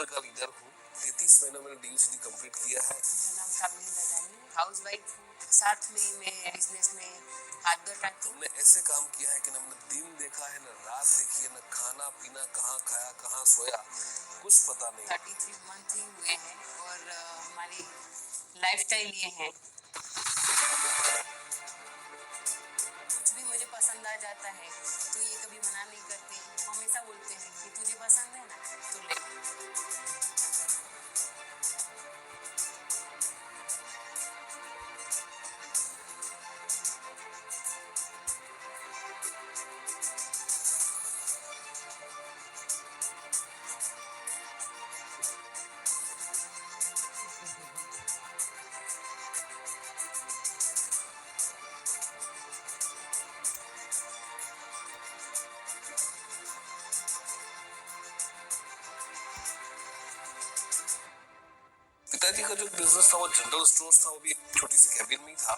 Leader का leader हूँ। 33 महीनों में डीयूसीडी कंप्लीट किया है। मेरा नाम कामिनी लदानी, हाउस वाइफ हूँ। साथ में मैं बिजनेस में हाथ बटाती हूँ। हमने ऐसे काम किया है कि न दिन देखा है, न रात देखी है, न खाना पीना, कहाँ खाया कहाँ सोया, कुछ पता नहीं। 33 मंथ ही हुए हैं और हमारी लाइफस्टाइल ये है। कुछ भी मुझे पसंद आ जाता है तो ये कभी मना नहीं करते, हमेशा बोलते हैं कि तुझे पसंद है ना तो ले। पिताजी का जो बिजनेस था वो जनरल स्टोर था, वो भी एक छोटी सी कैबिन में ही था।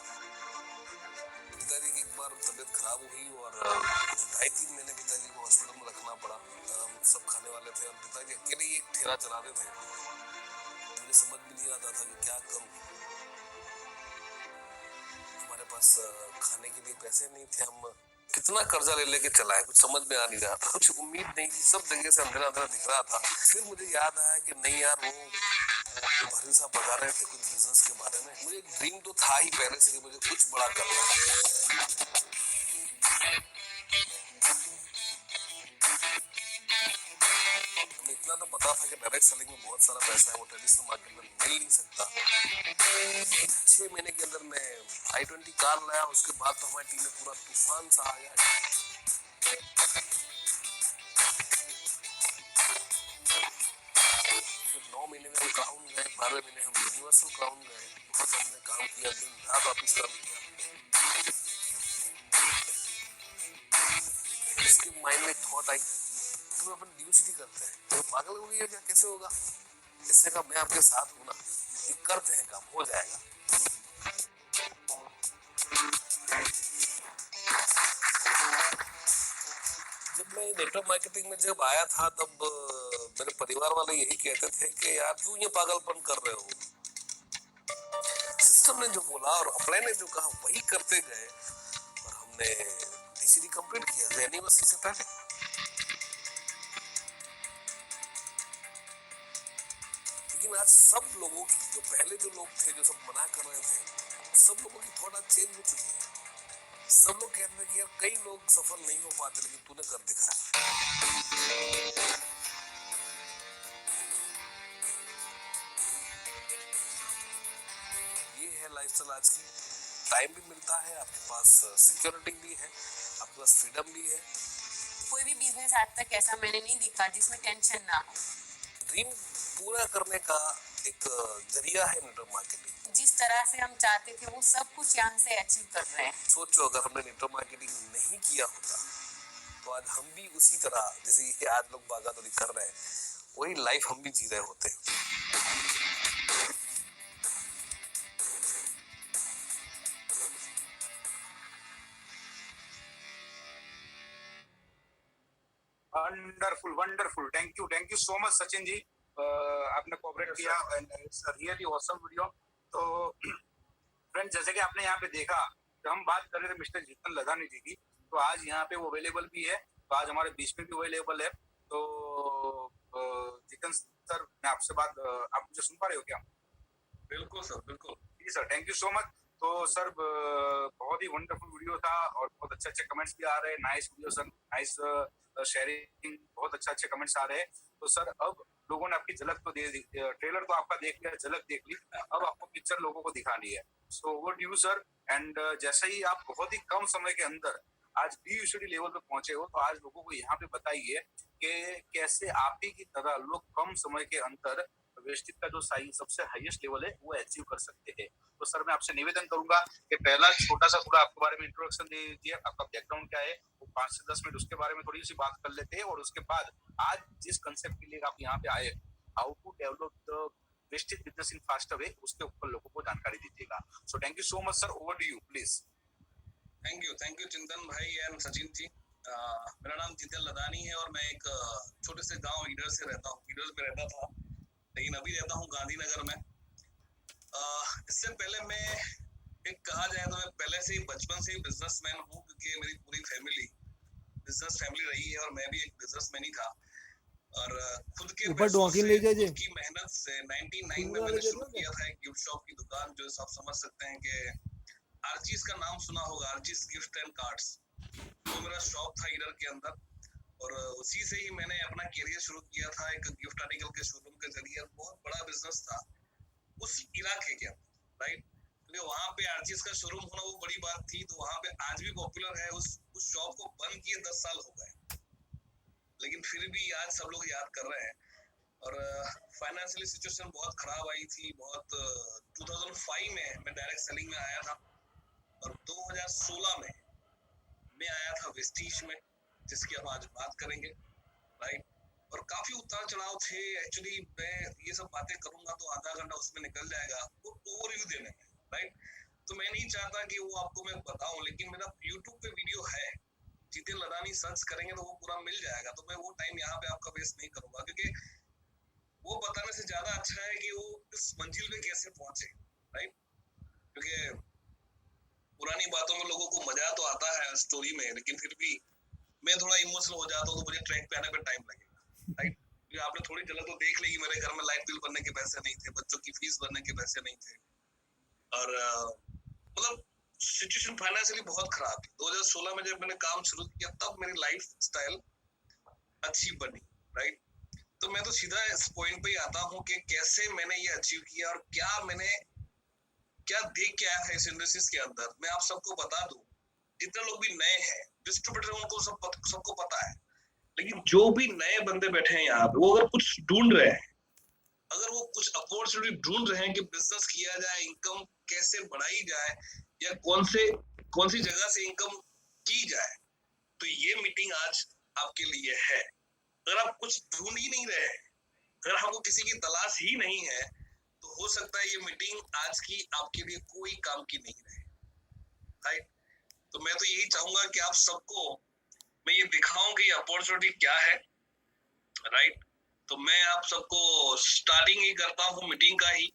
पिताजी की एक बार तबीयत खराब हुई और 2.5-3 महीने पिताजी को हॉस्पिटल में रखना पड़ा। सब खाने वाले थे और पिताजी अकेले ही एक ठेला चलाते थे। मुझे समझ भी नहीं आता था कि क्या करूं। हमारे पास खाने के लिए पैसे नहीं थे, हम कितना कर्जा ले लेके चलाए, कुछ समझ में आ नहीं रहा था, कुछ उम्मीद नहीं थी, सब जगह से अंधेरा अंधेरा दिख रहा था। फिर मुझे याद आया कि नहीं यार, वो भाई साहब बता रहे थे कुछ बिजनेस के बारे में। मुझे एक ड्रीम तो था ही पहले से कि मुझे कुछ बड़ा करना है। हमें इतना तो पता था कि डायरेक्ट सेलिंग में बहुत सारा पैसा है, वो ट्रेडिशनल मार्केट में मिल नहीं सकता। 6 महीने के अंदर मैं i20 कार लाया, उसके बाद तो हमारी टीम में पूरा तूफान सा आ गया। फिर 9 महीने में हम क्राउन गए, 12 महीने हम यूनिवर्सल क्राउन गए। बहुत हमने काम किया, दिन रात ऑफिस काम किया। इसके माइंड में थॉट आई, तुम अपन डीयूसीडी करते हैं तो पागल हो गई है क्या, कैसे होगा? इससे कहा मैं आपके साथ हूँ ना, ये करते हैं, काम हो जाएगा। जब मैं नेटवर्क मार्केटिंग में जब आया था तब मेरे परिवार वाले यही कहते थे कि यार क्यों ये पागलपन कर रहे हो। सिस्टम ने जो बोला और अप्लाई ने जो कहा वही करते गए और हमने डीसीडी कंप्लीट किया यूनिवर्सिटी से पहले। लेकिन आज सब लोगों की, जो पहले जो लोग थे जो सब मना कर रहे थे, सब लोगों की थोड़ा चेंज हो चुकी है। सब लोग कहते हैं कि यार कई लोग सफल नहीं हो पाते लेकिन तूने कर दिखाया। ये है लाइफस्टाइल आज की। टाइम भी मिलता है, आपके पास सिक्योरिटी भी है, आपके पास फ्रीडम भी है। कोई भी बिजनेस आज तक ऐसा मैंने नहीं देखा जिसमें टेंशन ना हो। ड्रीम पूरा करने का एक जरिया है नेटवर्क मार्केटिंग। जिस तरह से हम चाहते थे वो सब कुछ यहाँ से अचीव कर रहे हैं। सोचो अगर हमने नेटवर्क मार्केटिंग नहीं किया होता तो आज हम भी उसी तरह जैसे ये आज लोग भागादौड़ी कर रहे हैं, वही लाइफ हम भी जी रहे होते। Wonderful wonderful, thank you so much Sachin ji, आपने कोऑपरेट किया and it's a really awesome video. तो फ्रेंड्स, जैसे कि आपने यहाँ पे देखा कि हम बात कर रहे थे मिस्टर जितन लदानी जी की, तो आज यहाँ पे वो अवेलेबल भी है, तो आज हमारे बीच में भी अवेलेबल है। तो जितन सर, मैं आपसे बात, आप मुझे सुन पा रहे हो क्या? बिल्कुल सर, बिल्कुल जी sir, thank you so much. तो सर, बहुत ही वंडरफुल वीडियो था और बहुत अच्छे अच्छे कमेंट्स भी आ रहे हैं। Nice video sir, nice sharing, बहुत अच्छे कमेंट्स आ रहे हैं। तो सर, अब लोगों ने आपकी झलक तो दे दी, ट्रेलर तो आपका देख लिया, झलक देख ली, अब आपको पिक्चर लोगों को दिखानी है। So over to you sir. And जैसे ही आप बहुत ही कम समय के अंदर आज डीयूसीडी लेवल पे पहुंचे हो, तो आज लोगों को यहाँ पे बताइए कि कैसे आप ही की तरह लोग कम समय के अंदर वेस्टिज का जो सबसे हाईएस्ट लेवल है वो अचीव कर सकते हैं। तो सर, मैं आपसे निवेदन करूंगा कि पहला छोटा सा थोड़ा आपके बारे में इंट्रोडक्शन दे दीजिए, आपका बैकग्राउंड क्या है, वो 5 से 10 मिनट उसके बारे में थोड़ी सी बात कर लेते हैं, और उसके बाद आज जिस कंसेप्ट के लिए आप यहाँ पे आए, how to develop the wastage business in faster way, उसके ऊपर लोगों को जानकारी दीजिएगा। So thank you so much sir, over to you please. Thank you Chintan भाई एंड सचिन जी। मेरा नाम जितन लदानी है और मैं एक छोटे से गांव ईडर से रहता हूँ, ईडर में रहता था। लेकिन अभी रहता हूँ गांधीनगर में। इससे पहले मैं एक कहा जाए तो मैं पहले से ही बचपन से ही बिजनेसमैन हूँ, क्योंकि मेरी पूरी फैमिली बिजनेस फैमिली रही है और मैं भी एक बिजनेसमैन ही था। और खुद के ऊपर पैसों डॉकिन से, ले जाए खुद की मेहनत से 99 में मैंने शुरू किया था एक गिफ्ट शॉप की दुकान, जो आप समझ सकते हैं कि आर्चीज का नाम सुना होगा, आर्चीज गिफ्ट एंड कार्ड्स। वो मेरा शॉप था ईडर के अंदर, और उसी से ही मैंने अपना करियर शुरू किया था एक गिफ्ट आर्टिकल के शोरूम के जरिए। बहुत बड़ा बिजनेस था उस इलाके के अंदर, राइट, क्योंकि वहां पे आर्चीज का शोरूम होना वो बड़ी बात थी। तो वहां पे आज भी पॉपुलर है। उस शॉप को बंद किए 10 साल हो गए, लेकिन फिर भी आज सब लोग याद कर रहे हैं। और फाइनेंशियली सिचुएशन बहुत खराब आई थी। बहुत 2005 में मैं डायरेक्ट सेलिंग में आया था, और 2016 में मैं आया था वेस्टीज में, जिसकी हम आज बात करेंगे, राइट। और काफी उतार चढ़ाव थे। एक्चुअली मैं ये सब बातें करूंगा तो आधा घंटा उसमें निकल जाएगा ओवरव्यू देने में, राइट। तो मैं नहीं चाहता कि वो आपको मैं बताऊं, लेकिन मेरा YouTube पे वीडियो है, जितेन लदानी सर्च करेंगे तो वो पूरा मिल जाएगा। तो मैं वो टाइम यहाँ पे आपका वेस्ट नहीं करूंगा, क्योंकि वो बताने से ज्यादा अच्छा है कि वो इस मंजिल पे कैसे पहुंचे, राइट। क्योंकि पुरानी बातों में लोगों को मजा तो आता है स्टोरी में, लेकिन फिर भी मैं थोड़ा इमोशनल हो जाता हूँ तो मुझे ट्रैक पे आने पे टाइम लगेगा, राइट। क्योंकि आपने थोड़ी झलक तो देख ली कि मेरे घर में लाइट बिल भरने के पैसे नहीं थे, बच्चों की फीस भरने के पैसे नहीं थे, और मतलब सिचुएशन फाइनेंशियली बहुत खराब थी। 2016 में जब मैंने काम शुरू किया तब मेरी लाइफ स्टाइल अच्छी बनी, राइट। तो मैं तो सीधा इस पॉइंट पे ही आता हूँ कि कैसे मैंने ये अचीव किया और क्या देख के आया था इस इंडस्ट्रीज के अंदर। मैं आप सबको बता दूं, जितने लोग भी नए हैं, डिस्ट्रीब्यूटर उनको सबको पता है, लेकिन जो भी नए बंदे बैठे हैं यहाँ पे, वो अगर कुछ ढूंढ रहे हैं, अगर वो कुछ अपॉर्चुनिटी ढूंढ रहे हैं कि बिजनेस किया जाए, इनकम कैसे बढ़ाई जाए, या कौन सी जगह से इनकम की जाए, तो ये मीटिंग आज आपके लिए है। अगर आप कुछ ढूंढ ही नहीं रहे हैं, अगर आपको किसी की तलाश ही नहीं है, तो हो सकता है ये मीटिंग आज की आपके लिए कोई काम की नहीं रहे, राइट। तो मैं तो यही चाहूंगा कि आप सबको मैं ये दिखाऊं कि अपॉर्चुनिटी क्या है, राइट। तो मैं आप सबको स्टार्टिंग ही करता हूँ मीटिंग का ही,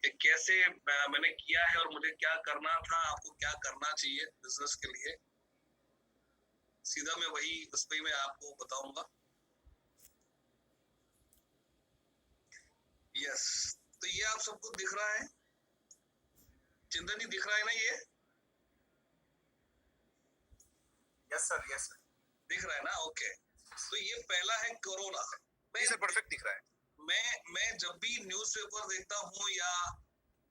कि कैसे मैंने किया है और मुझे क्या करना था, आपको क्या करना चाहिए बिजनेस के लिए। सीधा मैं वही उस पे मैं आपको बताऊंगा। यस, तो ये आप सबको दिख रहा है, चिंतन जी दिख रहा है ना, ये यस सर, यस सर, दिख रहा है ना, ओके। तो ये पहला है कोरोना। सर परफेक्ट दिख रहा है। मैं जब भी न्यूज़पेपर देखता हूँ या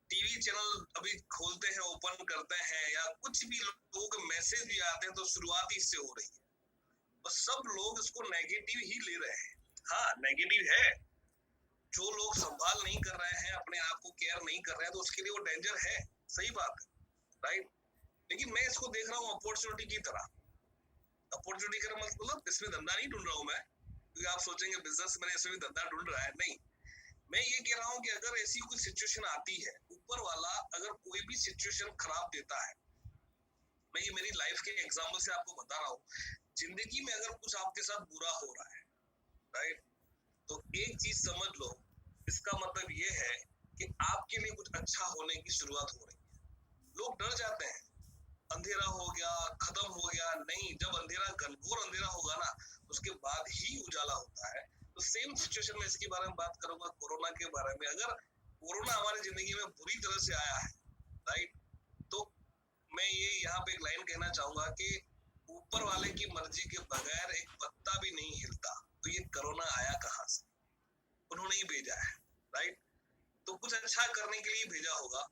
टीवी चैनल अभी खोलते हैं, ओपन करते हैं, या कुछ भी लोगों के मैसेज भी आते हैं, तो शुरुआत ही इससे हो रही है, और सब लोग इसको नेगेटिव ही ले रहे हैं। हाँ, नेगेटिव है। जो लोग संभाल नहीं कर रहे हैं, अपने आप को केयर नहीं कर रहे हैं, तो उसके लिए वो डेंजर है, सही बात है, राइट। लेकिन मैं इसको देख रहा हूँ अपॉर्चुनिटी की तरह। अपॉर्चुनिटी का मतलब इसमें धंधा नहीं ढूंढ रहा हूँ मैं, क्योंकि आप सोचेंगे बिजनेस मैंने इसमें भी धंधा ढूंढ रहा है, नहीं। मैं ये कह रहा हूँ कि अगर ऐसी कोई सिचुएशन आती है, ऊपर वाला अगर कोई भी सिचुएशन खराब देता है, मैं ये मेरी लाइफ के एग्जाम्पल से आपको बता रहा हूँ, जिंदगी में अगर कुछ आपके साथ बुरा हो रहा है, राइट, तो एक चीज समझ लो, इसका मतलब ये है कि आपके लिए कुछ अच्छा होने की शुरुआत हो रही है। लोग डर जाते हैं, अंधेरा हो गया, खत्म हो गया, नहीं, जब अंधेरा घनघोर अंधेरा होगा ना, उसके बाद ही उजाला होता है। तो सेम सिचुएशन में इसके बारे में बात करूंगा, कोरोना के बारे में। अगर कोरोना हमारी जिंदगी में बुरी तरह से आया है, राइट, तो मैं ये यहाँ पे एक लाइन कहना चाहूंगा कि ऊपर वाले की मर्जी के बगैर एक पत्ता भी नहीं हिलता। तो ये कोरोना आया कहाँ से? उन्होंने ही भेजा है, राइट। तो कुछ अच्छा करने के लिए भेजा होगा।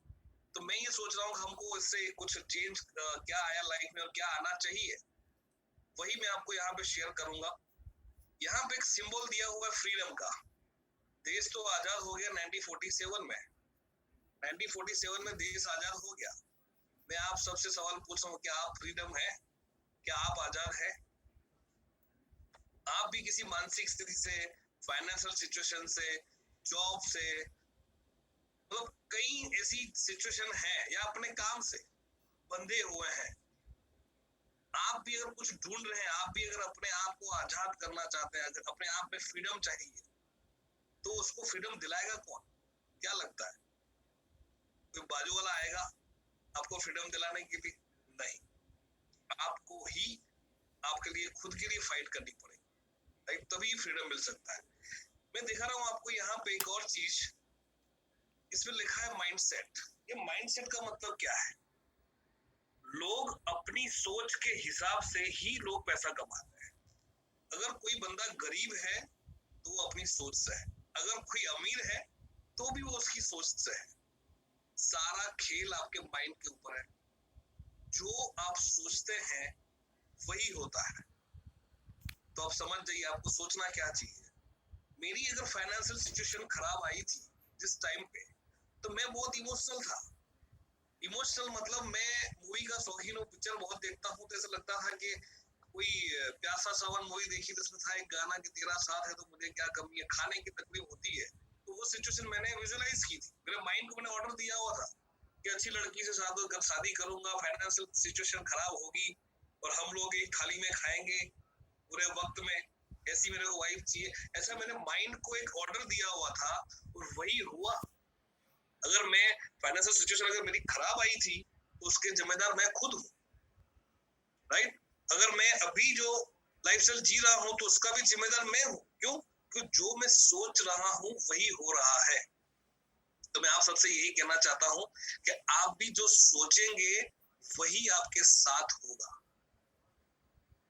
तो मैं ये सोच रहा हूँ हमको इससे कुछ चेंज क्या आया लाइफ में और क्या आना चाहिए, वही मैं आपको यहाँ पे शेयर करूंगा। यहाँ पे एक सिंबल दिया हुआ है फ्रीडम का। देश तो आजाद हो गया 1947 में। 1947 में देश आजाद हो गया। मैं आप सबसे सवाल पूछ रहा हूँ, क्या आप फ्रीडम है? क्या आप आजाद है? आप भी किसी मानसिक स्थिति से, फाइनेंशियल सिचुएशन से, जॉब से, मतलब कई ऐसी सिचुएशन है, या अपने काम से बंधे हुए हैं। आप भी अगर कुछ ढूंढ रहे हैं, आप भी अगर अपने आप को आजाद करना चाहते हैं, अगर अपने आप में फ्रीडम चाहिए, तो उसको फ्रीडम दिलाएगा कौन? क्या लगता है? कोई बाजू वाला आएगा आपको फ्रीडम दिलाने के लिए? नहीं, आपको ही आपके लिए खुद के लिए फाइट करनी पड़ेगी, राइट? तभी फ्रीडम मिल सकता है। मैं दिखा रहा हूँ आपको यहाँ पे एक और चीज, इसमें लिखा है माइंडसेट। ये माइंडसेट का मतलब क्या है? लोग अपनी सोच के हिसाब से ही लोग पैसा कमाते हैं। अगर कोई बंदा गरीब है तो वो अपनी सोच से है, अगर कोई अमीर है तो भी वो उसकी सोच से है। सारा खेल आपके माइंड के ऊपर है। जो आप सोचते हैं वही होता है। तो आप समझ जाइए आपको सोचना क्या चाहिए। मेरी अगर फाइनेंशियल सिचुएशन खराब आई थी जिस टाइम पे, तो मैं बहुत इमोशनल था। इमोशनल मतलब मैं मूवी का शौकीन हूँ, पिक्चर बहुत देखता हूँ, तो ऐसा लगता था कि कोई प्यासा सावन मूवी देखी, जिसमें था एक गाना कि तेरा साथ है तो मुझे क्या कमी है, खाने की तकलीफ होती है। तो वो सिचुएशन मैंने विजुअलाइज की थी, मेरे माइंड को मैंने ऑर्डर दिया हुआ था कि अच्छी लड़की से शादी करूंगा, फाइनेंशियल सिचुएशन खराब होगी और हम लोग एक थाली में खाएंगे पूरे वक्त में, ऐसी मेरे को वाइफ चाहिए। ऐसा मैंने माइंड को एक ऑर्डर दिया हुआ था और वही हुआ। अगर मैं फाइनेंशियल सिचुएशन अगर मेरी खराब आई थी तो उसके जिम्मेदार मैं खुद हूँ, राइट? अगर मैं अभी जो लाइफस्टाइल जी रहा हूँ तो उसका भी जिम्मेदार मैं हूँ। क्यों? क्योंकि जो मैं सोच रहा हूँ वही हो रहा है। तो मैं आप सबसे यही कहना चाहता हूँ कि आप भी जो सोचेंगे वही आपके साथ होगा।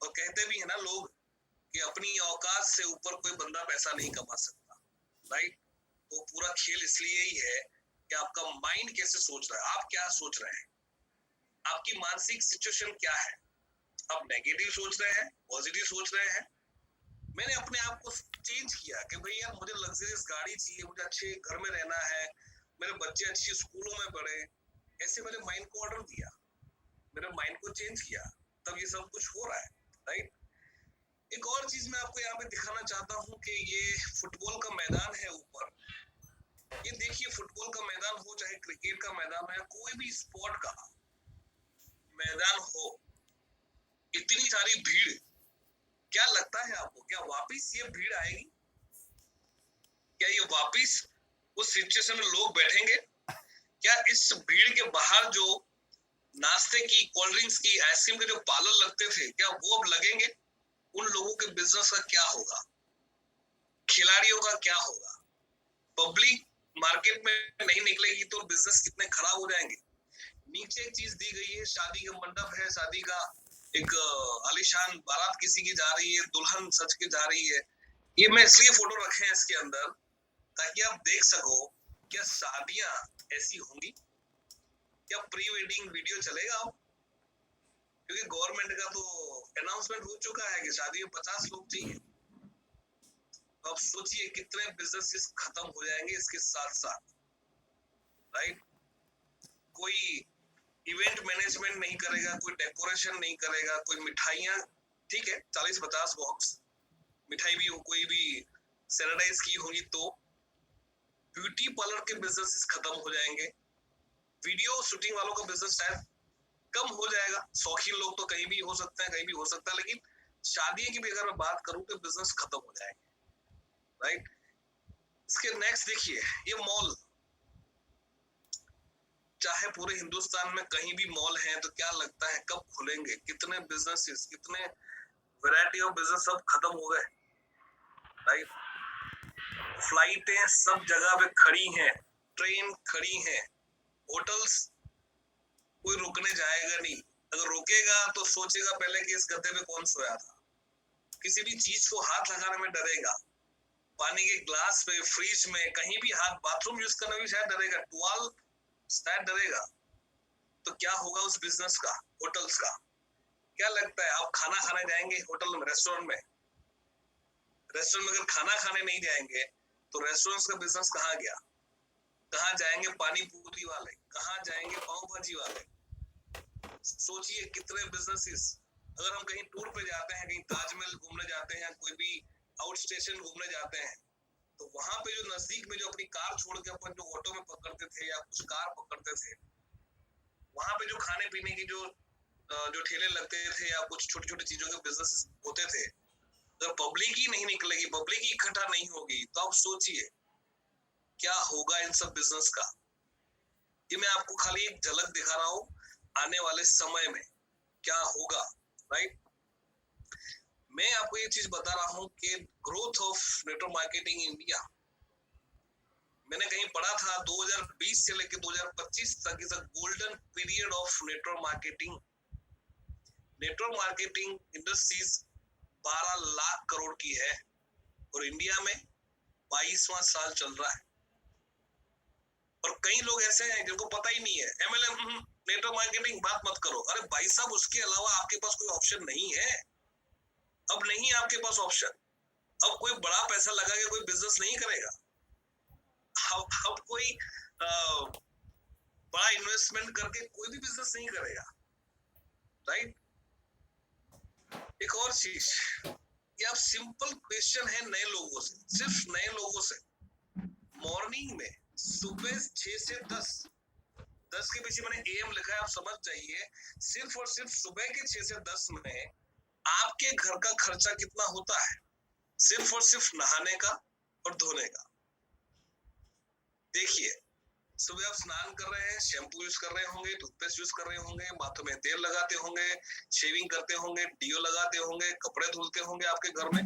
और कहते भी है ना लोग कि अपनी औकात से ऊपर कोई बंदा पैसा नहीं कमा सकता, राइट? तो पूरा खेल इसलिए ही है कि आपका माइंड कैसे सोच रहा है, आप क्या सोच रहे हैं, आपकी मानसिक सिचुएशन क्या है। आप नेगेटिव सोच रहे हैं, पॉजिटिव सोच रहे हैं। मैंने अपने आप को चेंज किया कि भाई यार मुझे लग्जरियस गाड़ी चाहिए, मुझे अच्छे घर में रहना है, मेरे बच्चे अच्छी स्कूलों में पढ़े। ऐसे मेरे माइंड को ऑर्डर दिया, मेरे माइंड को चेंज किया, तब ये सब कुछ हो रहा है, राइट? एक और चीज मैं आपको यहाँ पे दिखाना चाहता हूँ कि ये फुटबॉल का मैदान है ऊपर। ये देखिए, फुटबॉल का मैदान हो चाहे क्रिकेट का मैदान हो या कोई भी स्पोर्ट का मैदान हो, इतनी सारी भीड़, क्या लगता है आपको, क्या वापिस ये भीड़ आएगी? क्या ये वापिस उस सिचुएशन में लोग बैठेंगे? क्या इस भीड़ के बाहर जो नाश्ते की, कोल्ड ड्रिंक्स की, आइसक्रीम के जो पार्लर लगते थे, क्या वो अब लगेंगे? उन लोगों के बिजनेस का क्या होगा? खिलाड़ियों का क्या होगा? पब्लिक मार्केट में नहीं निकलेगी तो बिजनेस कितने खराब हो जाएंगे। नीचे एक चीज दी गई है, शादी का मंडप है, शादी का एक आलीशान बारात किसी की जा रही है, दुल्हन सज के जा रही है। ये मैं इसलिए फोटो रखे हैं इसके अंदर ताकि आप देख सको क्या शादियां ऐसी होंगी, क्या प्री वेडिंग वीडियो चलेगा अब? क्योंकि गवर्नमेंट का तो अनाउंसमेंट हो चुका है कि शादी में 50 लोग चाहिए। तो अब सोचिए कितने बिजनेसेस खत्म हो जाएंगे इसके साथ साथ, राइट? कोई इवेंट मैनेजमेंट नहीं करेगा, कोई डेकोरेशन नहीं करेगा, कोई मिठाइयां, ठीक है 40-50 बॉक्स मिठाई भी हो, कोई भी सैनिटाइज की होगी, तो ब्यूटी पार्लर के बिजनेसेस खत्म हो जाएंगे। वीडियो शूटिंग वालों का बिजनेस शायद कम हो जाएगा, शौकीन लोग तो कहीं भी हो सकते हैं, कहीं भी हो सकता है, लेकिन शादी की भी अगर मैं बात करूं तो बिजनेस खत्म हो जाएंगे, राइट? इसके नेक्स्ट देखिए, ये मॉल, चाहे पूरे हिंदुस्तान में कहीं भी मॉल हैं तो क्या लगता है कब खुलेंगे? कितने बिजनेसेस, कितने वैरायटी ऑफ बिजनेस सब खत्म हो गए, राइट? फ्लाइटें सब जगह पे खड़ी हैं, ट्रेन खड़ी हैं, होटल्स कोई रुकने जाएगा नहीं। अगर रुकेगा तो सोचेगा पहले कि इस गद्दे पे कौन सोया था। किसी भी चीज को हाथ लगाने में डरेगा, पानी के ग्लास पे, फ्रिज में, कहीं भी हाथ, बाथरूम यूज करने में शायद डरेगा, टुवाल शायद डरेगा। तो क्या होगा उस बिजनेस का, होटल्स का? क्या लगता है आप खाना खाने जाएंगे होटल में, रेस्टोरेंट में? रेस्टोरेंट में अगर खाना खाने नहीं जाएंगे तो रेस्टोरेंट्स का बिजनेस कहाँ गया? कहाँ जाएंगे पानी पूरी वाले, कहाँ जाएंगे पाव भाजी वाले? सोचिए कितने बिजनेसेस। अगर हम कहीं टूर पे जाते हैं, कहीं ताजमहल घूमने जाते हैं, कोई भी आउट स्टेशन घूमने जाते हैं, तो वहां पे जो नजदीक में जो अपनी कार छोड़ के अपन जो ऑटो में पकड़ते थे या कुछ कार पकड़ते थे, वहां पे जो खाने पीने की जो ठेले लगते थे या कुछ छोटी छोटी चीजों के बिजनेस होते थे, अगर पब्लिक ही नहीं निकलेगी, पब्लिक ही इकट्ठा नहीं होगी, तो आप सोचिए क्या होगा इन सब बिजनेस का, ये मैं आपको खाली एक झलक दिखा रहा हूँ आने वाले समय में क्या होगा, राइट। मैं आपको ये चीज बता रहा हूँ कि growth of network marketing India, मैंने कहीं पढ़ा था 2020 से लेकर 2025 तक is a golden period of network marketing. Network marketing industries 12 lakh crore की है और इंडिया में 22वां साल चल रहा है। और कई लोग ऐसे हैं जिनको पता ही नहीं है, एमएलएम नेटवर्क मार्केटिंग बात मत करो। अरे भाई साहब, उसके अलावा आपके पास कोई ऑप्शन नहीं है। अब नहीं है आपके पास ऑप्शन। अब कोई बड़ा पैसा लगा के कोई बिजनेस नहीं करेगा। अब कोई बड़ा इन्वेस्टमेंट करके कोई भी बिजनेस नहीं करेगा, राइट। एक और चीज, ये आप सिंपल क्वेश्चन है नए लोगों से, सिर्फ नए लोगों से। मॉर्निंग में सुबह 6 से 10 के पीछे मैंने एएम लिखा है, आप समझ जाइए। सिर्फ और सिर्फ सुबह के 6 से 10 में आपके घर का खर्चा कितना होता है, सिर्फ और सिर्फ नहाने का और धोने का। देखिए, सुबह आप स्नान कर रहे हैं, शैम्पू यूज कर रहे होंगे, टूथपेस्ट यूज कर रहे होंगे, माथों में तेल लगाते होंगे, शेविंग करते होंगे, डीओ लगाते होंगे, कपड़े धुलते होंगे आपके घर में,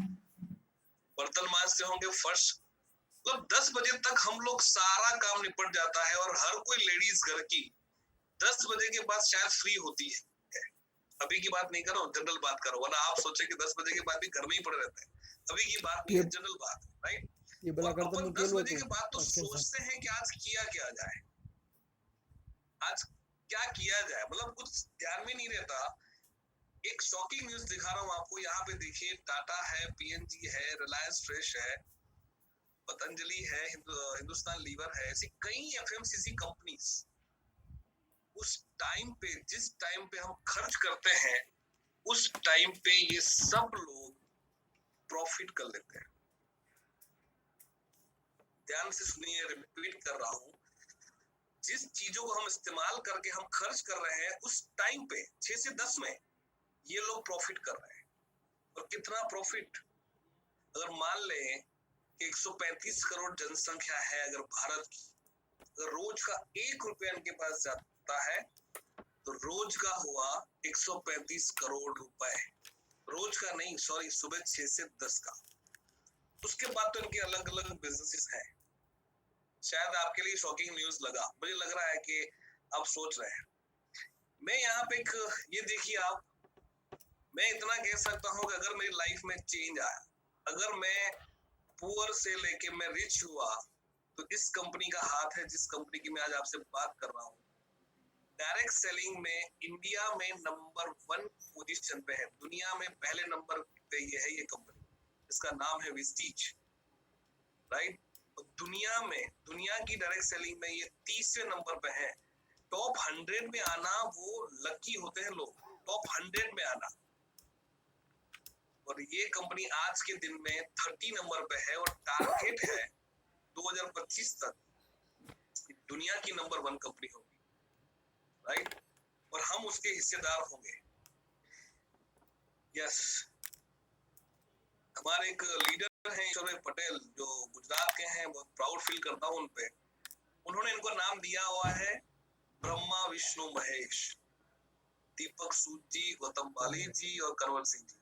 बर्तन मांजते होंगे, फर्श। मतलब 10 बजे तक हम लोग सारा काम निपट जाता है और हर कोई लेडीज घर की 10 बजे के बाद शायद फ्री होती है। अभी की बात नहीं करो, जनरल बात करो, वरना आप सोचे कि 10 बजे के बाद भी घर में ही पड़े रहते हैं। अभी की बात नहीं है, जनरल बात है, राइट। ये बड़ा और अपन 10 बजे के बाद तो अच्छा सोचते हैं कि आज किया क्या जाए, आज क्या किया जाए, मतलब कुछ ध्यान में नहीं रहता। एक शॉकिंग न्यूज दिखा रहा हूँ आपको, यहाँ पे देखिए, टाटा है, पीएनजी है, रिलायंस फ्रेश है, पतंजलि है, हिंदुस्तान लीवर है, ऐसी कई एफएमसीजी कंपनीज। उस टाइम पे, जिस टाइम पे हम खर्च करते हैं, उस टाइम पे ये सब लोग प्रॉफिट कर लेते हैं। ध्यान से सुनिए, रिपीट कर रहा हूं, जिस चीजों को हम इस्तेमाल करके हम खर्च कर रहे हैं, उस टाइम पे 6 से 10 में ये लोग प्रॉफिट कर रहे हैं। और कितना प्रॉफिट, अगर मान लें कि 135 करोड़ जनसंख्या है अगर भारत की, अगर रोज का 1 रुपया इनके पास जाता है तो रोज का हुआ 135 करोड़ रुपए। रोज का नहीं, सॉरी, सुबह 6 से 10 का। उसके बाद तो इनके अलग अलग बिजनेसेस हैं। शायद आपके लिए शॉकिंग न्यूज लगा, मुझे लग रहा है कि आप सोच रहे हैं। मैं यहाँ पे एक, ये देखिए आप, मैं इतना कह सकता हूँ कि अगर मेरी लाइफ में चेंज आया, अगर मैं पुअर से लेके मैं रिच हुआ, तो इस कंपनी का हाथ है, जिस कंपनी की मैं आज आपसे बात कर रहा हूँ। डायरेक्ट सेलिंग में इंडिया में नंबर 1 पोजीशन पे है, दुनिया में पहले नंबर पे ये है, ये कंपनी, इसका नाम है विस्टीज, राइट। दुनिया में, दुनिया की डायरेक्ट सेलिंग में ये 30वें नंबर पे है। टॉप 100 में आना वो लकी होते हैं लोग, टॉप 100 में आना। और ये कंपनी आज के दिन में 30 नंबर पे है और टारगेट है 2025 तक दुनिया की नंबर 1 कंपनी होगी, राइट। और हम उसके हिस्सेदार होंगे। यस, हमारे एक लीडर हैं ईश्वर पटेल, जो गुजरात के हैं, बहुत प्राउड फील करता हूं उन पे। उन्होंने इनको नाम दिया हुआ है ब्रह्मा विष्णु महेश, दीपक सूद जी, गौतम बाली जी और कंवर सिंह जी।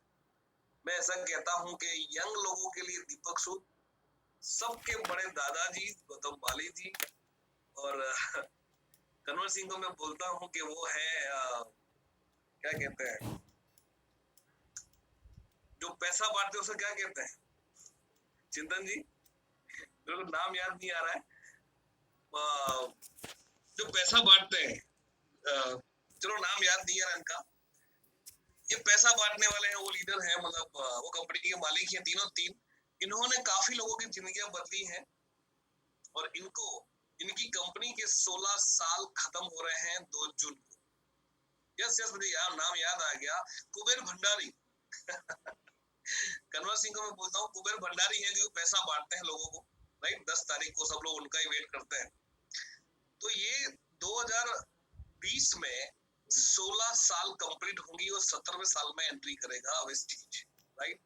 मैं ऐसा कहता हूं कि यंग लोगों के लिए दीपक सूद, सबके बड़े दादाजी गौतम बाली जी, और कंवर सिंह को मैं बोलता हूं कि वो है क्या कहते हैं, जो पैसा बांटते हैं उसे क्या कहते हैं, चिंतन जी, मेरे को नाम याद नहीं आ रहा है, जो पैसा बांटते हैं, चलो नाम याद नहीं आ रहा इनका, ये पैसा बांटने वाले हैं, वो लीडर हैं, मतलब वो कंपनी के मालिक हैं, तीनों तीन। इन्होंने काफी लोगों की जिंदगियां बदली हैं और इनको, इनकी कंपनी के 16 साल खत्म हो रहे हैं 2 जून को। यस यस, मुझे नाम याद आ गया, कुबेर भंडारी। कंवर सिंह को मैं बोलता हूँ कुबेर भंडारी है, जो पैसा बांटते हैं लोगों को, राइट। 10 तारीख को सब लोग उनका ही वेट करते हैं। तो ये 2020 में 16 साल कंप्लीट होंगी और 17वें साल में एंट्री करेगा वेस्टीज, राइट।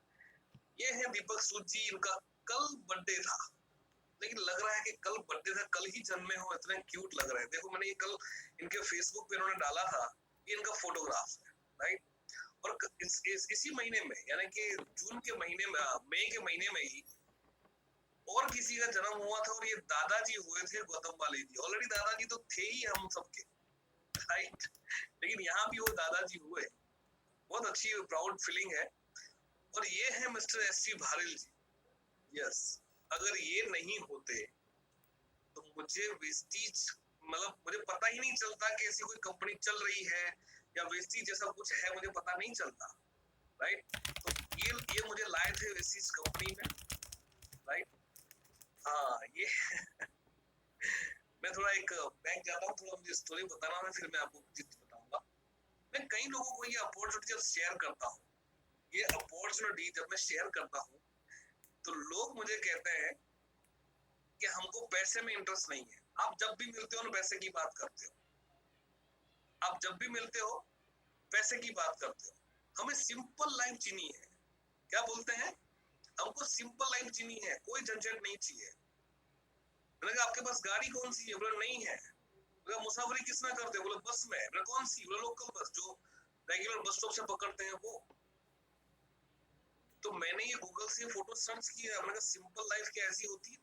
ये है दीपक सूद जी, इनका कल बर्थडे था, लेकिन लग रहा है कि कि कल बर्थडे था, कल ही जन्मे हो, इतने क्यूट लग रहे हैं। देखो मैंने ये कल इनके फेसबुक पे इन्होंने डाला था, ये इनका फोटोग्राफ है, राइट। और इसी महीने में, यानी कि जून के महीने में, मई के महीने में ही और किसी का जन्म हुआ था, और ये दादाजी हुए थे, गौतम वाले जी। ऑलरेडी दादाजी तो थे ही हम सबके, राइट, लेकिन यहाँ भी वो दादाजी हुए। बहुत अच्छी प्राउड फीलिंग है। और ये है मिस्टर एस.सी. भारिल जी। यस, अगर ये नहीं होते तो मुझे वेस्टीज, मतलब मुझे पता ही नहीं चलता कि ऐसी कोई कंपनी चल रही है या वेस्टीज जैसा कुछ है, मुझे पता नहीं चलता, राइट। तो ये मुझे लाए थे वेस्टीज कंपनी में, राइट। हाँ, ये मैं थोड़ा एक बैंक जाता हूँ, थोड़ा मुझे स्टोरी बताना है, फिर मैं आपको चीज बताऊंगा। मैं कई लोगों को ये अपॉर्चुनिटी जब शेयर करता हूँ, ये अपॉर्चुनिटी जब मैं शेयर करता हूँ, तो लोग मुझे कहते हैं कि हमको पैसे में इंटरेस्ट नहीं है। आप जब भी मिलते हो ना पैसे की बात करते हो, आप जब भी मिलते हो पैसे की बात करते हो। हमें सिंपल लाइफ जीनी है। क्या बोलते हैं? हमको सिंपल लाइफ जीनी है, कोई झंझट नहीं चाहिए। मैंने कहा आपके पास गाड़ी कौन सी है? बोला नहीं है। बोला मुसाफरी किस में करते हो? बोला बस में। बोला कौन सी? बोला लोकल बस, जो रेगुलर बस स्टॉप से पकड़ते हैं वो। तो मैंने ये गूगल से फोटो सर्च किया, मैंने कहा सिंपल लाइफ क्या ऐसी होती है?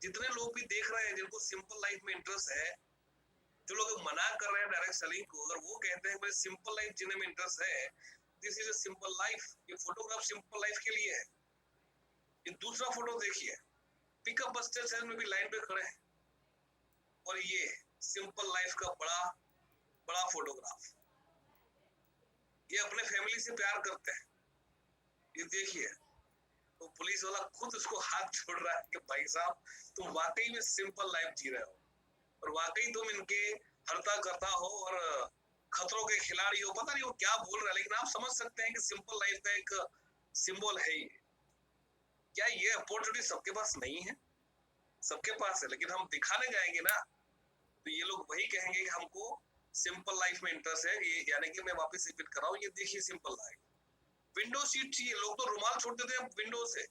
जितने लोग भी देख रहे हैं जिनको सिंपल लाइफ में इंटरेस्ट है, जो लोग मना कर रहे हैं डायरेक्ट सेलिंग को, अगर वो कहते हैं मुझे सिंपल लाइफ जीने में इंटरेस्ट है, this is a simple life. ये फोटोग्राफ सिंपल लाइफ के लिए है। ये दूसरा फोटो देखिए, पिकअप बस स्टेशन में भी लाइन पे खड़े हैं, और ये सिंपल लाइफ का बड़ा बड़ा फोटोग्राफ। ये अपने फैमिली से प्यार करते हैं। ये देखिए, तो पुलिस वाला खुद उसको हाथ जोड़ रहा है कि भाई साहब तुम वाकई में सिंपल लाइफ जी रहे हो, और वाकई तुम इनके हरता करता हो और खतरों के खिलाड़ी हो। पता नहीं वो क्या बोल रहा है, लेकिन आप समझ सकते हैं कि सिंपल लाइफ का एक सिंबल है ये। क्या ये अपॉर्चुनिटी सबके पास नहीं है? सबके पास है, लेकिन हम दिखाने जाएंगे ना, तो ये लोग वही कहेंगे कि हमको सिंपल लाइफ में इंटरेस्ट है। ये यानी कि मैं वापस रिपीट कर रहा हूँ, ये देखिए सिंपल लाइफ। विंडो सीट चाहिए, लोग तो रुमाल छोड़ देते हैं विंडो से,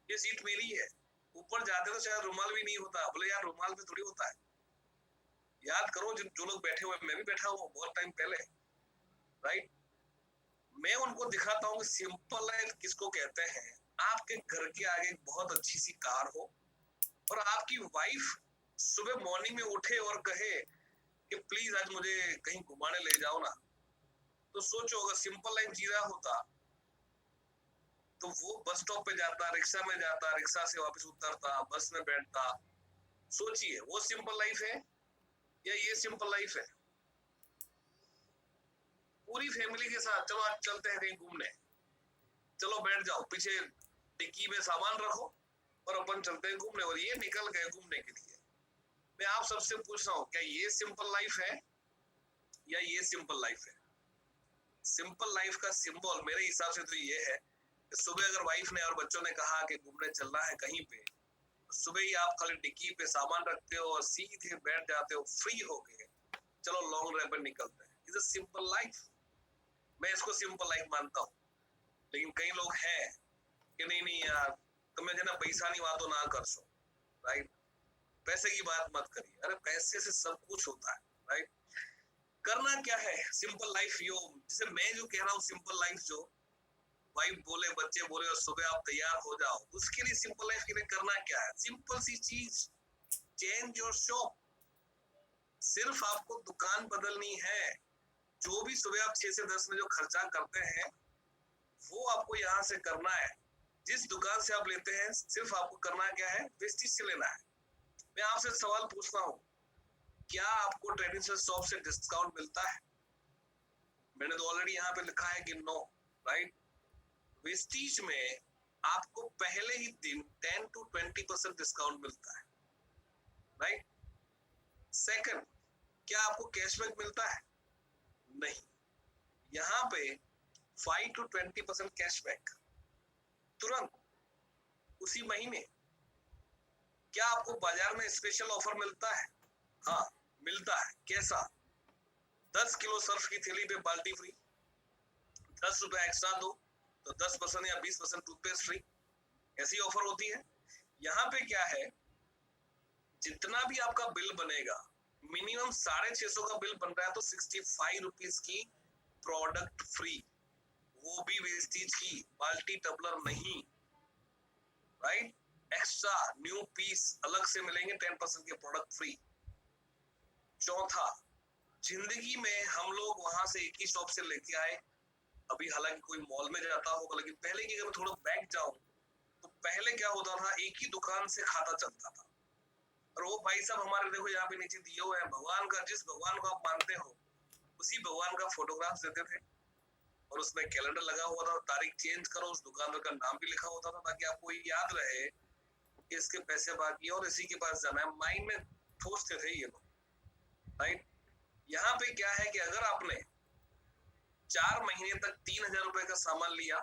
ये सीट मेरी है। ऊपर जाते तो शायद रुमाल भी नहीं होता। बोले यार रुमाल भी थोड़ी होता है। याद करो जो लोग बैठे हुए, मैं भी बैठा हुआ बहुत टाइम पहले, राइट। मैं उनको दिखाता हूँ कि सिंपल लाइफ किसको कहते हैं। आपके घर के आगे बहुत अच्छी सी कार हो, और आपकी वाइफ सुबह मॉर्निंग में उठे और कहे कि प्लीज आज मुझे कहीं घुमाने ले जाओ ना। तो सोचो अगर सिंपल लाइफ जी रहा होता तो वो बस स्टॉप पे जाता, रिक्शा में जाता, रिक्शा से वापस उतरता, बस में बैठता। सोचिए वो सिंपल लाइफ है या ये सिंपल लाइफ है? पूरी फैमिली के साथ चलो आज चलते हैं कहीं घूमने, चलो बैठ जाओ पीछे डिक्की में सामान रखो और अपन चलते हैं घूमने, और ये निकल गए घूमने के लिए। मैं आप सबसे पूछ रहा हूँ, क्या ये सिंपल लाइफ है या ये सिंपल लाइफ है? सिंपल लाइफ का सिंबल मेरे हिसाब से तो ये है कि सुबह अगर वाइफ ने और बच्चों ने कहा कि घूमने चलना है कहीं पे, सुबह ही आप खाली डिक्की पे सामान रखते हो और सीधे बैठ जाते हो फ्री होके, चलो लॉन्ग ड्राइव पर निकलते हैं। Is a simple life. मैं इसको सिंपल लाइफ मानता हूँ। लेकिन कई लोग हैं कि नहीं नहीं यार तुम्हें जो ना पैसा नहीं वहां तो ना कर सो, राइट। पैसे की बात मत करिए, अरे पैसे से सब कुछ होता है, राइट। करना क्या है सिंपल लाइफ यो, जैसे मैं जो कह रहा हूँ सिंपल लाइफ, जो वाइफ बोले बच्चे बोले और सुबह आप तैयार हो जाओ, उसके लिए सिंपल लाइफ के लिए करना क्या है? सिंपल सी चीज, चेंज योर शॉप। सिर्फ आपको दुकान बदलनी है। जो भी सुबह आप 6 से 10 में जो खर्चा करते हैं वो आपको यहाँ से करना है। जिस दुकान से आप लेते हैं सिर्फ आपको करना क्या है? वेस्टेज से लेना है। मैं आपसे सवाल पूछता हूँ, क्या आपको ट्रेडिशनल शॉप से डिस्काउंट मिलता है? मैंने तो ऑलरेडी यहाँ पे लिखा है कि नो, राइट। वेस्टीज में आपको पहले ही दिन 10 to 20% डिस्काउंट मिलता है, राइट। सेकंड, क्या आपको कैशबैक मिलता है? नहीं। यहाँ पे 5 to 20% कैशबैक तुरंत उसी महीने। क्या आपको बाजार में स्पेशल ऑफर मिलता है? हाँ मिलता है। कैसा? 10 किलो सर्फ की थैली पे बाल्टी फ्री, 10 रुपए एक्स्ट्रा दो तो 10% या 20% टूथपेस्ट फ्री। ऐसी ऑफर होती है। यहाँ पे क्या है जितना भी आपका बिल बनेगा, मिनिमम 650 का बिल बन रहा है तो 65 रुपीज की प्रोडक्ट फ्री, वो भी वेस्टेज की, बाल्टी टबलर नहीं, राइट। एक्स्ट्रा न्यू पीस अलग से मिलेंगे, 10% के प्रोडक्ट फ्री। चौथा, जिंदगी में हम लोग वहां से एक ही शॉप से लेके आए, अभी हालांकि कोई मॉल में जाता होगा, लेकिन पहले की अगर थोड़ा बैक जाऊं तो पहले क्या होता था, एक ही दुकान से खाता चलता था। और वो भाई साहब हमारे देखो यहाँ पे नीचे दिए हुए हैं, भगवान का, जिस भगवान को आप मानते हो उसी भगवान का फोटोग्राफ देते थे, और उसमें कैलेंडर लगा हुआ था, तारीख चेंज करो, उस दुकानदार का नाम भी लिखा होता था, ताकि आपको याद रहे कि इसके पैसे बाकी है और इसी के पास जाना है। माइंड में ठोसते थे ये लोग, राइट। यहाँ पे क्या है कि अगर आपने 4 महीने तक 3000 रुपए का सामान लिया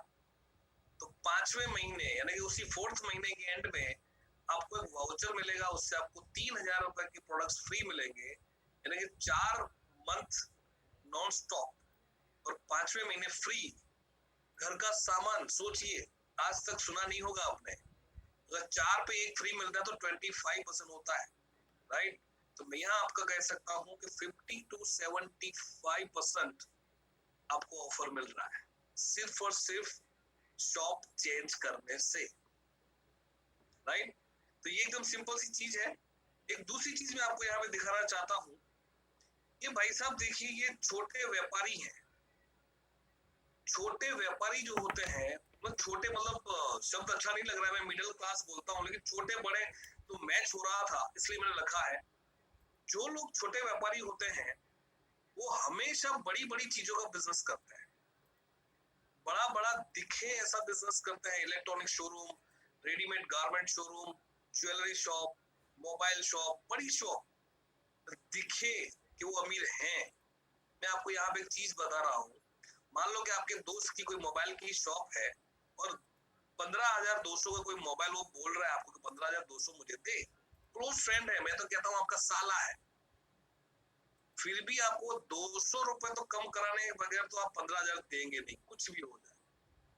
तो 5वें महीने यानी कि उसी 4th महीने के एंड में आपको एक वाउचर मिलेगा, उससे आपको 3000 रुपए के प्रोडक्ट्स फ्री मिलेंगे, यानी कि 4 मंथ नॉन स्टॉप और 5वें महीने फ्री घर का सामान। सोचिए, आज तक सुना नहीं होगा आपने, अगर 4 पे 1 फ्री मिलता है तो 25% होता है, राइट। तो मैं यहाँ आपका कह सकता हूँ कि 50 to 75% आपको ऑफर मिल रहा है, सिर्फ और सिर्फ शॉप चेंज करने से, राइट। तो ये एकदम सिंपल सी चीज है। एक दूसरी चीज मैं आपको यहाँ पे दिखाना चाहता हूँ, ये भाई साहब देखिए, ये छोटे व्यापारी हैं। छोटे व्यापारी जो होते हैं, मतलब छोटे, मतलब शब्द अच्छा नहीं लग रहा है, मैं मिडिल क्लास बोलता हूँ, लेकिन छोटे बड़े तो मैच हो रहा था इसलिए मैंने लिखा है। जो लोग छोटे व्यापारी होते हैं वो हमेशा बड़ी बड़ी चीजों का बिजनेस करते हैं, बड़ा बड़ा दिखे ऐसा बिजनेस करते हैं। Electronic showroom, readymade garment showroom, jewellery shop, mobile shop, बड़ी शॉप, दिखे कि वो अमीर हैं। मैं आपको यहाँ पे एक चीज बता रहा हूँ, मान लो कि आपके दोस्त की कोई मोबाइल की शॉप है और 15,200 का कोई मोबाइल वो बोल रहा है आपको कि 15,200 मुझे दे, क्लोज फ्रेंड है, मैं तो कहता हूँ आपका साला है, फिर भी आपको 200 रुपए तो कम कराने के बगैर तो आप 15,000 देंगे नहीं, कुछ भी हो जाए।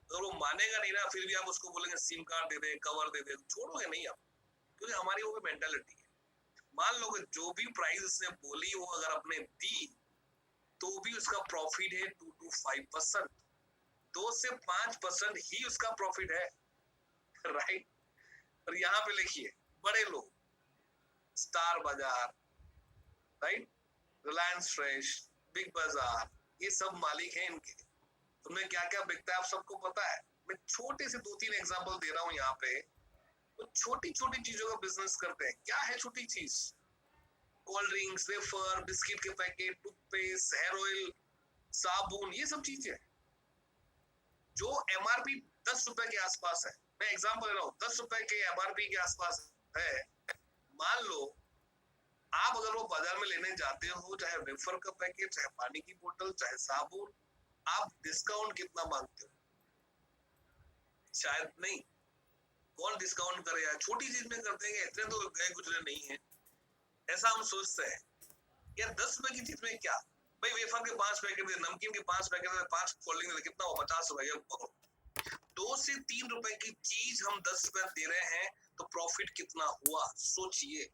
अगर वो मानेगा नहीं ना, फिर भी आप उसको बोलेंगे सिम कार्ड दे दे, कवर दे दे, छोड़ोगे नहीं आप, क्योंकि हमारी वो भी मेंटालिटी है। मान लो कि जो भी प्राइस उसने बोली वो अगर आपने दी तो भी उसका प्रॉफिट है 2 to 5%, 2 से 5% ही उसका प्रॉफिट है, राइट। और यहाँ पे लिखिए, बड़े लोग, स्टार बाजार, राइट, रिलायंस फ्रेश, बिग बाजार, ये सब मालिक हैं इनके। तुम्हें क्या क्या बिकता है आप सबको पता है। मैं छोटे से 2-3 एग्जांपल दे रहा हूँ यहाँ पे। तो छोटी छोटी चीजों का बिजनेस करते हैं। क्या है छोटी चीज? कोल्ड ड्रिंक्स, वेफर, बिस्किट के पैकेट, टूथपेस्ट, हेयर ऑयल, साबुन, ये सब चीजें जो एमआरपी 10 रुपए के आसपास है। मैं एग्जांपल दे रहा हूँ, 10 रुपए के एमआरपी के आसपास है। मान लो आप अगर वो बाजार में लेने जाते हो, चाहे वेफर का पैकेट, चाहे पानी की बोतल, चाहे साबुन, आप डिस्काउंट कितना मांगते हो? शायद नहीं। कौन डिस्काउंट करे यार? छोटी चीज में करते हैं, इतने तो गए गुजरे नहीं है, ऐसा हम सोचते हैं। यार 10 रुपए की चीज में क्या भाई, वेफर के 5 पैकेट दे, नमकीन के 5 पैकेट दे, 5 कोल्ड ड्रिंक दे, कितना हुआ? 50 रुपए। 2 से 3 रुपए की चीज हम 10 रुपए दे रहे हैं तो प्रॉफिट कितना हुआ सोचिए।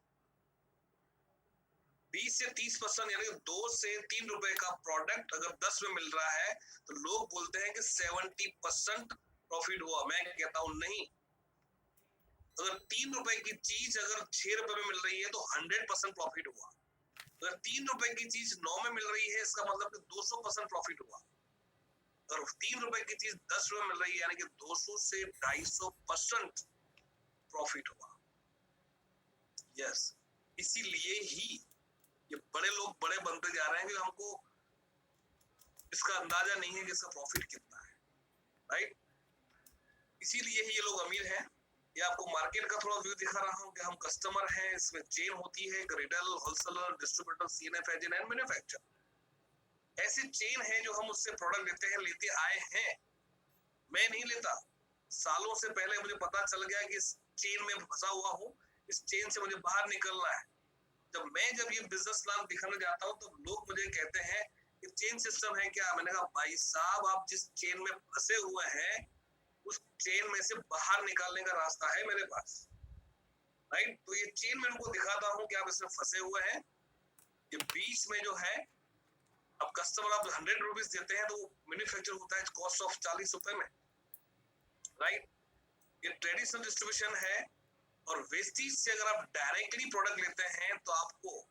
20 से 30%, यानी 2 से 3 रुपए का प्रोडक्ट अगर 10 में मिल रहा है तो लोग बोलते हैं कि 70% प्रॉफिट हुआ। मैं कहता हूं नहीं, अगर 3 रुपए की चीज अगर 6 रुपए में मिल रही है तो 100% प्रॉफिट हुआ। अगर 3 रुपए की चीज 9 में मिल रही है, इसका मतलब कि 200% प्रॉफिट हुआ। अगर 3 रुपए की चीज 10 रुपए मिल रही है, यानी कि 200 से 250% प्रॉफिट हुआ। यस, इसीलिए ही ये बड़े लोग बड़े बनते जा रहे हैं कि हमको इसका अंदाजा नहीं है कि इसका प्रॉफिट कितना है, राइट। इसीलिए ही ये लोग अमीर हैं। ये आपको मार्केट का थोड़ा व्यू दिखा रहा हूं कि हम कस्टमर हैं, इसमें चेन होती है, retail, wholesaler, distributor, CNF agent and manufacturer. ऐसी चेन है जो हम उससे प्रोडक्ट लेते हैं, लेते आए हैं। मैं नहीं लेता, सालों से पहले मुझे पता चल गया कि इस चेन में फंसा हुआ हूँ, इस चेन से मुझे बाहर निकलना है। जब ये बिजनेस प्लान दिखाने जाता हूँ तो लोग मुझे कहते हैं कि चेन सिस्टम है क्या? मैंने कहा भाई साहब, आप जिस चेन में फंसे हुए हैं उस चेन में से बाहर निकालने का रास्ता है मेरे पास। राइट। तो ये चेन मैं उनको दिखाता हूँ कि आप इसमें फंसे हुए हैं। ये बीच में जो है, अब कस्टमर आप 100 रुपीज देते हैं तो मैन्युफैक्चर होता है कॉस्ट ऑफ 40 रुपए में, राइट। ये ट्रेडिशनल डिस्ट्रीब्यूशन है। और वेस्टीज से अगर आप डायरेक्टली प्रोडक्ट लेते हैं तो आपको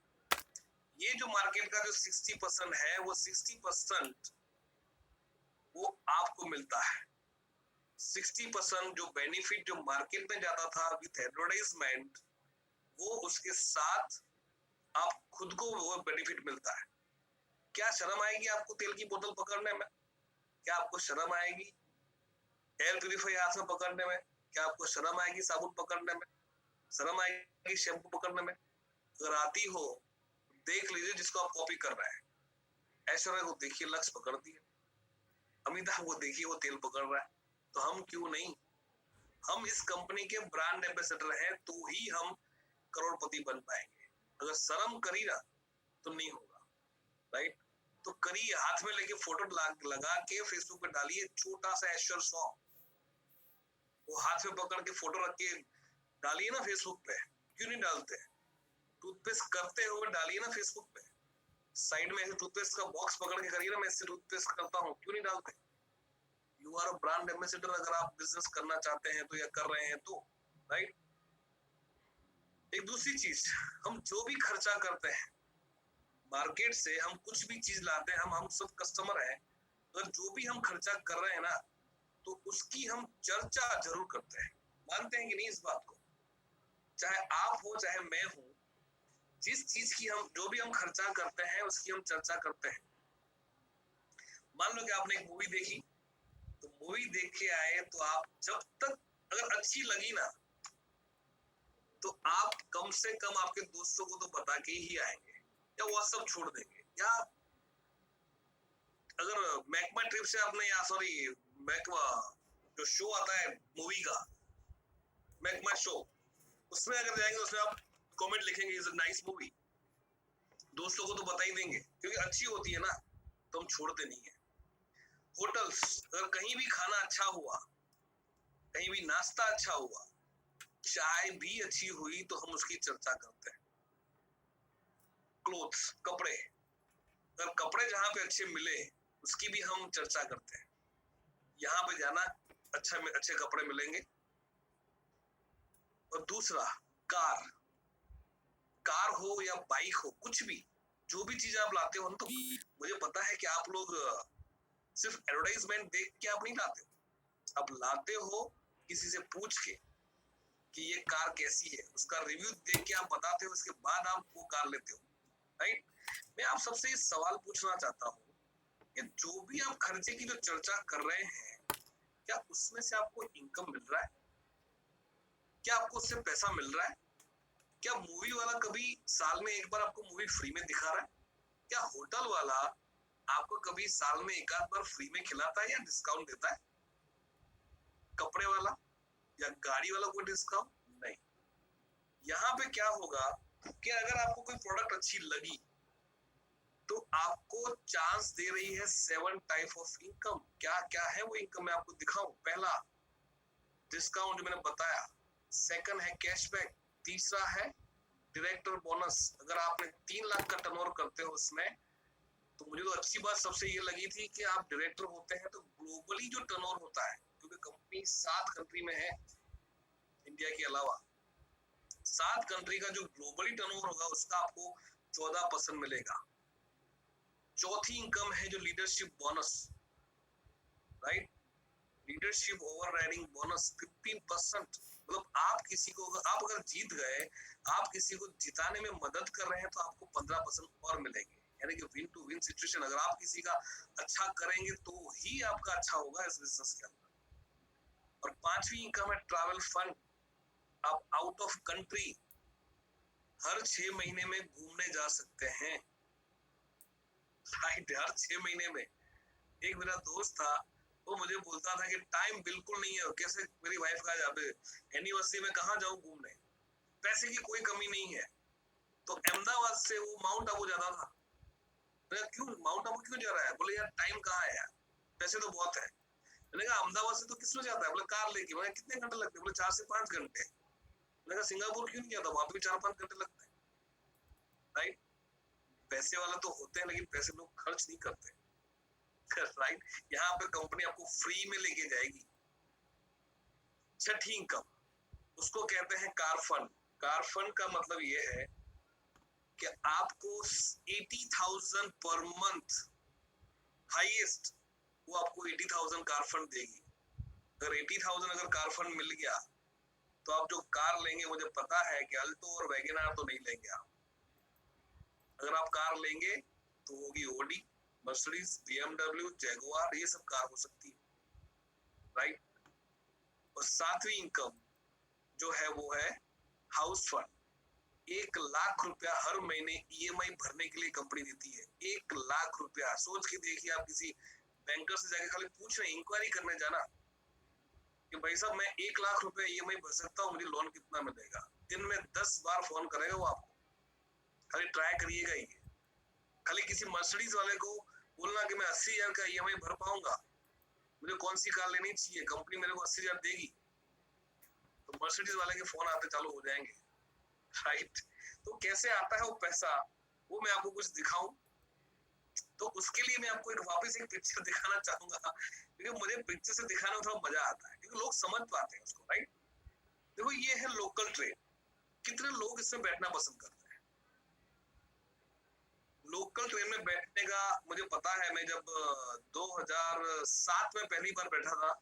ये जो मार्केट का जो 60% है वो 60% वो आपको मिलता है। 60% जो बेनिफिट जो मार्केट में जाता था विथ एडवर्टाइजमेंट, वो उसके साथ आप खुद को वो बेनिफिट मिलता है। क्या शर्म आएगी आपको तेल की बोतल पकड़ने में? क्या आपको शर्म आएगी एयर प्यूरिफायर हाथ में पकड़ने में? क्या आपको शर्म आएगी साबुन पकड़ने में? शर्म आएगी शैम्पू पकड़ने में? अगर आती हो देख लीजिए जिसको आप कॉपी कर रहे हैं। ऐश्वर्या को देखिए लक्स पकड़ दिए, अमिताभ को देखिए वो तेल पकड़ रहा है, तो हम क्यों नहीं? हम इस कंपनी के ब्रांड एम्बेसडर हैं तो ही हम करोड़पति बन पाएंगे। अगर शर्म करी ना तो नहीं होगा, राइट। तो करिए, हाथ में लेके फोटो लगा के फेसबुक पे डालिए छोटा सा ऐश्वर्या सॉन्ग, वो हाथ में पकड़ के फोटो रख के डालिए ना फेसबुक पे। क्यों नहीं डालते? टूथपेस्ट करते हुए डालिए ना फेसबुक पे, साइड में ऐसे टूथपेस्ट का बॉक्स पकड़ के करिए ना, मैं इससे टूथपेस्ट करता हूँ, क्यों नहीं डालते? You are a brand ambassador अगर आप बिजनेस करना चाहते हैं तो या कर रहे हैं तो, राइट। एक दूसरी चीज, हम जो भी खर्चा करते हैं मार्केट से, हम कुछ भी चीज लाते हैं, हम सब कस्टमर हैं, अगर जो भी हम खर्चा कर रहे हैं ना तो उसकी हम चर्चा जरूर करते हैं। मानते हैं कि नहीं इस बात को? चाहे आप हो चाहे मैं हूं, जिस चीज की हम जो भी हम खर्चा करते हैं उसकी हम चर्चा करते हैं। मान लो कि आपने एक मूवी देखी, तो मूवी देख के आए तो आप जब तक अगर अच्छी लगी ना तो आप कम से कम आपके दोस्तों को तो बता के ही आएंगे या व्हाट्सएप छोड़ देंगे। या अगर मैकमा ट्रिप से आपने, या सॉरी मैकमा जो शो आता है मूवी का, मैकमा शो, उसमें अगर जाएंगे उसमें आप कमेंट लिखेंगे इज अ नाइस मूवी, दोस्तों को तो बता ही देंगे क्योंकि अच्छी होती है ना, तो हम छोड़ते नहीं है। होटल्स, अगर कहीं भी खाना अच्छा हुआ, कहीं भी नाश्ता अच्छा हुआ, चाय भी अच्छी हुई तो हम उसकी चर्चा करते हैं। क्लोथ्स, कपड़े, अगर कपड़े जहां पे अच्छे मिले उसकी भी हम चर्चा करते हैं। यहाँ पे जाना अच्छे कपड़े मिलेंगे। और दूसरा, कार हो या बाइक हो, कुछ भी जो भी चीज आप लाते हो ना, तो मुझे पता है कि आप लोग सिर्फ एडवर्टाइजमेंट देख के आप नहीं लाते हो, आप लाते हो किसी से पूछ के कि ये कार कैसी है, उसका रिव्यू देख के आप बताते हो, उसके बाद आप वो कार लेते हो, राइट। मैं आप सबसे इस सवाल पूछना चाहता हूँ कि जो भी आप खर्चे की जो चर्चा कर रहे हैं, क्या उसमें से आपको इनकम मिल रहा है? क्या आपको उससे पैसा मिल रहा है? क्या मूवी वाला कभी साल में एक बार आपको मूवी फ्री में दिखा रहा है? क्या होटल वाला आपको कभी साल में एक आध बार फ्री में खिलाता है या डिस्काउंट देता है? कपड़े वाला या गाड़ी वाला कोई डिस्काउंट नहीं। यहाँ पे क्या होगा कि अगर आपको कोई प्रोडक्ट अच्छी लगी तो आपको चांस दे रही है 7 टाइप ऑफ इनकम। क्या क्या है वो इनकम, मैं आपको दिखाऊं। पहला, डिस्काउंट जो मैंने बताया। सेकंड है कैशबैक। तीसरा है डायरेक्टर बोनस। अगर आपने 3 लाख का टर्नओवर करते हो उसमें, तो मुझे तो अच्छी बात सबसे ये लगी थी कि आप डायरेक्टर होते हैं तो ग्लोबली जो टर्नओवर होता है, क्योंकि कंपनी 7 कंट्री में है इंडिया के अलावा, 7 कंट्री का जो ग्लोबली टर्नओवर होगा उसका आपको 14% मिलेगा। चौथी इनकम है जो leadership bonus, right. Leadership overriding bonus 15%। मतलब आप किसी को, आप अगर जीत गए, आप किसी को जिताने में मदद कर रहे हैं तो आपको 15% और मिलेंगे। यानी कि विन टू विन सिचुएशन। अगर आप किसी का अच्छा करेंगे तो ही आपका अच्छा होगा इस बिजनेस के अंदर। और पांचवी इनकम है ट्रैवल फंड। आप आउट ऑफ कंट्री हर 6 महीने में घूमने जा सकते हैं, राइट। हर 6 महीने में। एक मेरा दोस्त था, वो मुझे बोलता था कि टाइम बिल्कुल नहीं है, कैसे मेरी वाइफ का एनिवर्सरी में कहाँ जाऊं घूमने, पैसे की कोई कमी नहीं है। तो अहमदाबाद से वो माउंट आबू जाता था। क्यों माउंट आबू क्यों जा रहा है? बोले यार टाइम कहाँ है यार, पैसे तो बहुत है। मैंने कहा अहमदाबाद से तो किसमें जाता है? बोले कार लेके। मैंने कितने घंटे लगते? बोले 4 से 5 घंटे। मैंने कहा सिंगापुर क्यों नहीं गया था, वहां पे भी 4-5 घंटे लगते हैं, राइट। पैसे वाला तो होते हैं लेकिन पैसे लोग खर्च नहीं करते, राइट। यहाँ पे कंपनी आपको फ्री में लेके जाएगी। छठी इनकम, उसको कहते हैं कार फंड। कार फंड का मतलब ये है कि आपको 80,000 पर मंथ हाईएस्ट, वो आपको 80,000 कार फंड देगी। अगर 80,000 अगर कार फंड मिल गया तो आप जो कार लेंगे, मुझे पता है कि अल्टो और वैगनआर तो नहीं लेंगे आप। अगर आप कार लेंगे तो होगी ओडी, मर्सिडीज, बीएमडब्ल्यू, जैगुआर, ये सब कार हो सकती है, राइट। और सातवीं इनकम जो है वो है हाउस फंड। 1,00,000 रुपया हर महीने ईएमआई भरने के लिए कंपनी देती है। 1,00,000 रुपया, सोच के देखिए, आप किसी बैंकर से जाके खाली पूछ रहे, इंक्वायरी करने जाना कि भाई साहब मैं 1,00,000 रुपया ईएमआई भर सकता हूँ, मुझे लोन कितना मिलेगा। दिन में 10 बार फोन करेगा वो आपको, खाली ट्राई करिएगा ये। खाली किसी मर्सिडीज वाले को बोलना कि मैं 80,000 का ईएमआई भर पाऊंगा, मुझे कौन सी कार लेनी चाहिए, कंपनी मेरे को 80,000 देगी, तो मर्सिडीज वाले के फोन आते चालू हो जाएंगे, राइट। तो कैसे आता है वो पैसा, वो मैं आपको कुछ दिखाऊं, तो उसके लिए मैं आपको वापस एक पिक्चर दिखाना चाहूंगा, क्योंकि मुझे पिक्चर से दिखाने में थोड़ा मजा आता है, क्योंकि लोग समझ पाते हैं उसको, राइट। देखो ये है लोकल ट्रेन। कितने लोग इसमें बैठना पसंद करते हैं लोकल ट्रेन में बैठने का? मुझे पता है, मैं जब 2007 में पहली बार बैठा था,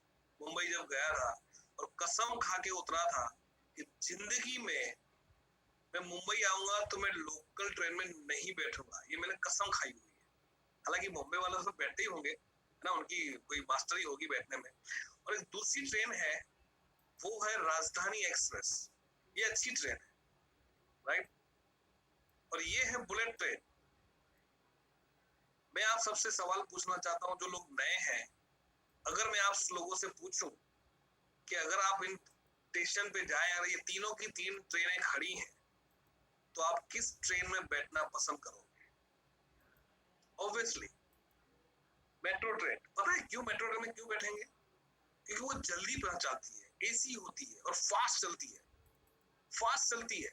मुंबई जब गया था, और कसम खा के उतरा था कि जिंदगी में मैं मुंबई आऊंगा तो मैं लोकल ट्रेन में नहीं बैठूंगा, ये मैंने कसम खाई हुई है। हालांकि मुंबई वाले सब बैठते ही होंगे, है ना, उनकी कोई मास्टरी होगी बैठने में। और एक दूसरी ट्रेन है, वो है राजधानी एक्सप्रेस। ये अच्छी ट्रेन है, राइट। और ये है बुलेट ट्रेन। मैं आप सबसे सवाल पूछना चाहता हूं, जो लोग नए हैं, अगर मैं आप लोगों से पूछूं कि अगर आप इन स्टेशन पे जाएं और ये तीनों की तीन ट्रेनें खड़ी हैं, तो आप किस ट्रेन में बैठना पसंद करोगे? Obviously metro train. पता है क्यों मेट्रो ट्रेन में क्यों बैठेंगे? क्योंकि वो जल्दी पहुंचाती है, एसी होती है और फास्ट चलती है, फास्ट चलती है।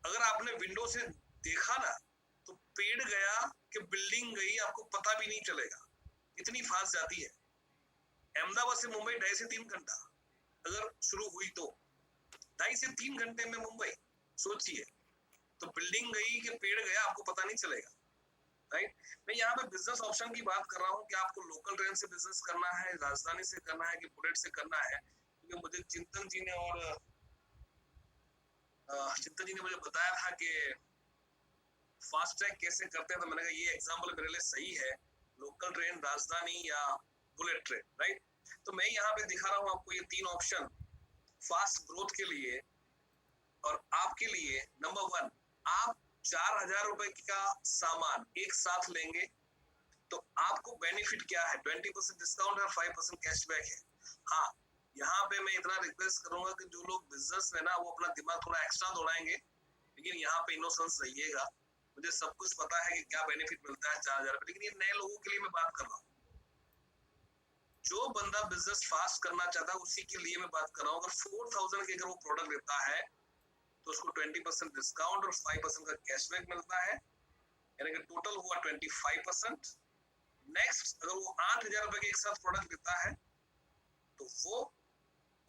अगर आपने विंडो से देखा ना, तो पेड़ गया कि बिल्डिंग गई, आपको पता भी नहीं चलेगा, इतनी फास्ट जाती है। अहमदाबाद से मुंबई 2.5 से 3 घंटा अगर शुरू हुई तो 2.5 से 3 घंटे में मुंबई, सोचिए। तो बिल्डिंग गई कि पेड़ गया, आपको पता नहीं चलेगा, राइट। मैं यहाँ पे बिजनेस ऑप्शन की बात कर रहा हूँ कि आपको लोकल ट्रेन से बिजनेस करना है, राजधानी से करना है कि बुलेट से करना है, क्योंकि मुझे चिंतन जी ने मुझे बताया था कि फास्ट ट्रैग कैसे करते हैं, तो मैंने कहा ये एग्जांपल मेरे लिए सही है, लोकल ट्रेन, राजधानी या बुलेट ट्रेन, राइट। तो मैं यहाँ पे दिखा रहा हूँ आपको ये 3 ऑप्शन फास्ट ग्रोथ के लिए। और आपके लिए नंबर 1, आप 4,000 रुपए का सामान एक साथ लेंगे तो आपको बेनिफिट क्या है? 20% डिस्काउंट और 5% कैशबैक है। हाँ, यहाँ पे मैं इतना रिक्वेस्ट करूंगा कि जो लोग बिजनेस में ना, वो अपना दिमाग थोड़ा एक्स्ट्रा दौड़ाएंगे, लेकिन यहाँ पे इनोसेंस रहिएगा। मुझे सब कुछ पता है कि क्या बेनिफिट मिलता है 4,000 रुपए, लेकिन ये नए लोगों के लिए मैं बात कर रहा हूँ। जो बंदा बिजनेस फास्ट करना चाहता है उसी के लिए मैं बात कर रहा हूँ। अगर 4,000 के अगर वो प्रोडक्ट लेता है तो उसको 20% डिस्काउंट और 5% का कैशबैक मिलता है, यानी कि टोटल हुआ 25%। नेक्स्ट, अगर वो 8,000 रुपए के एक साथ प्रोडक्ट लेता है तो वो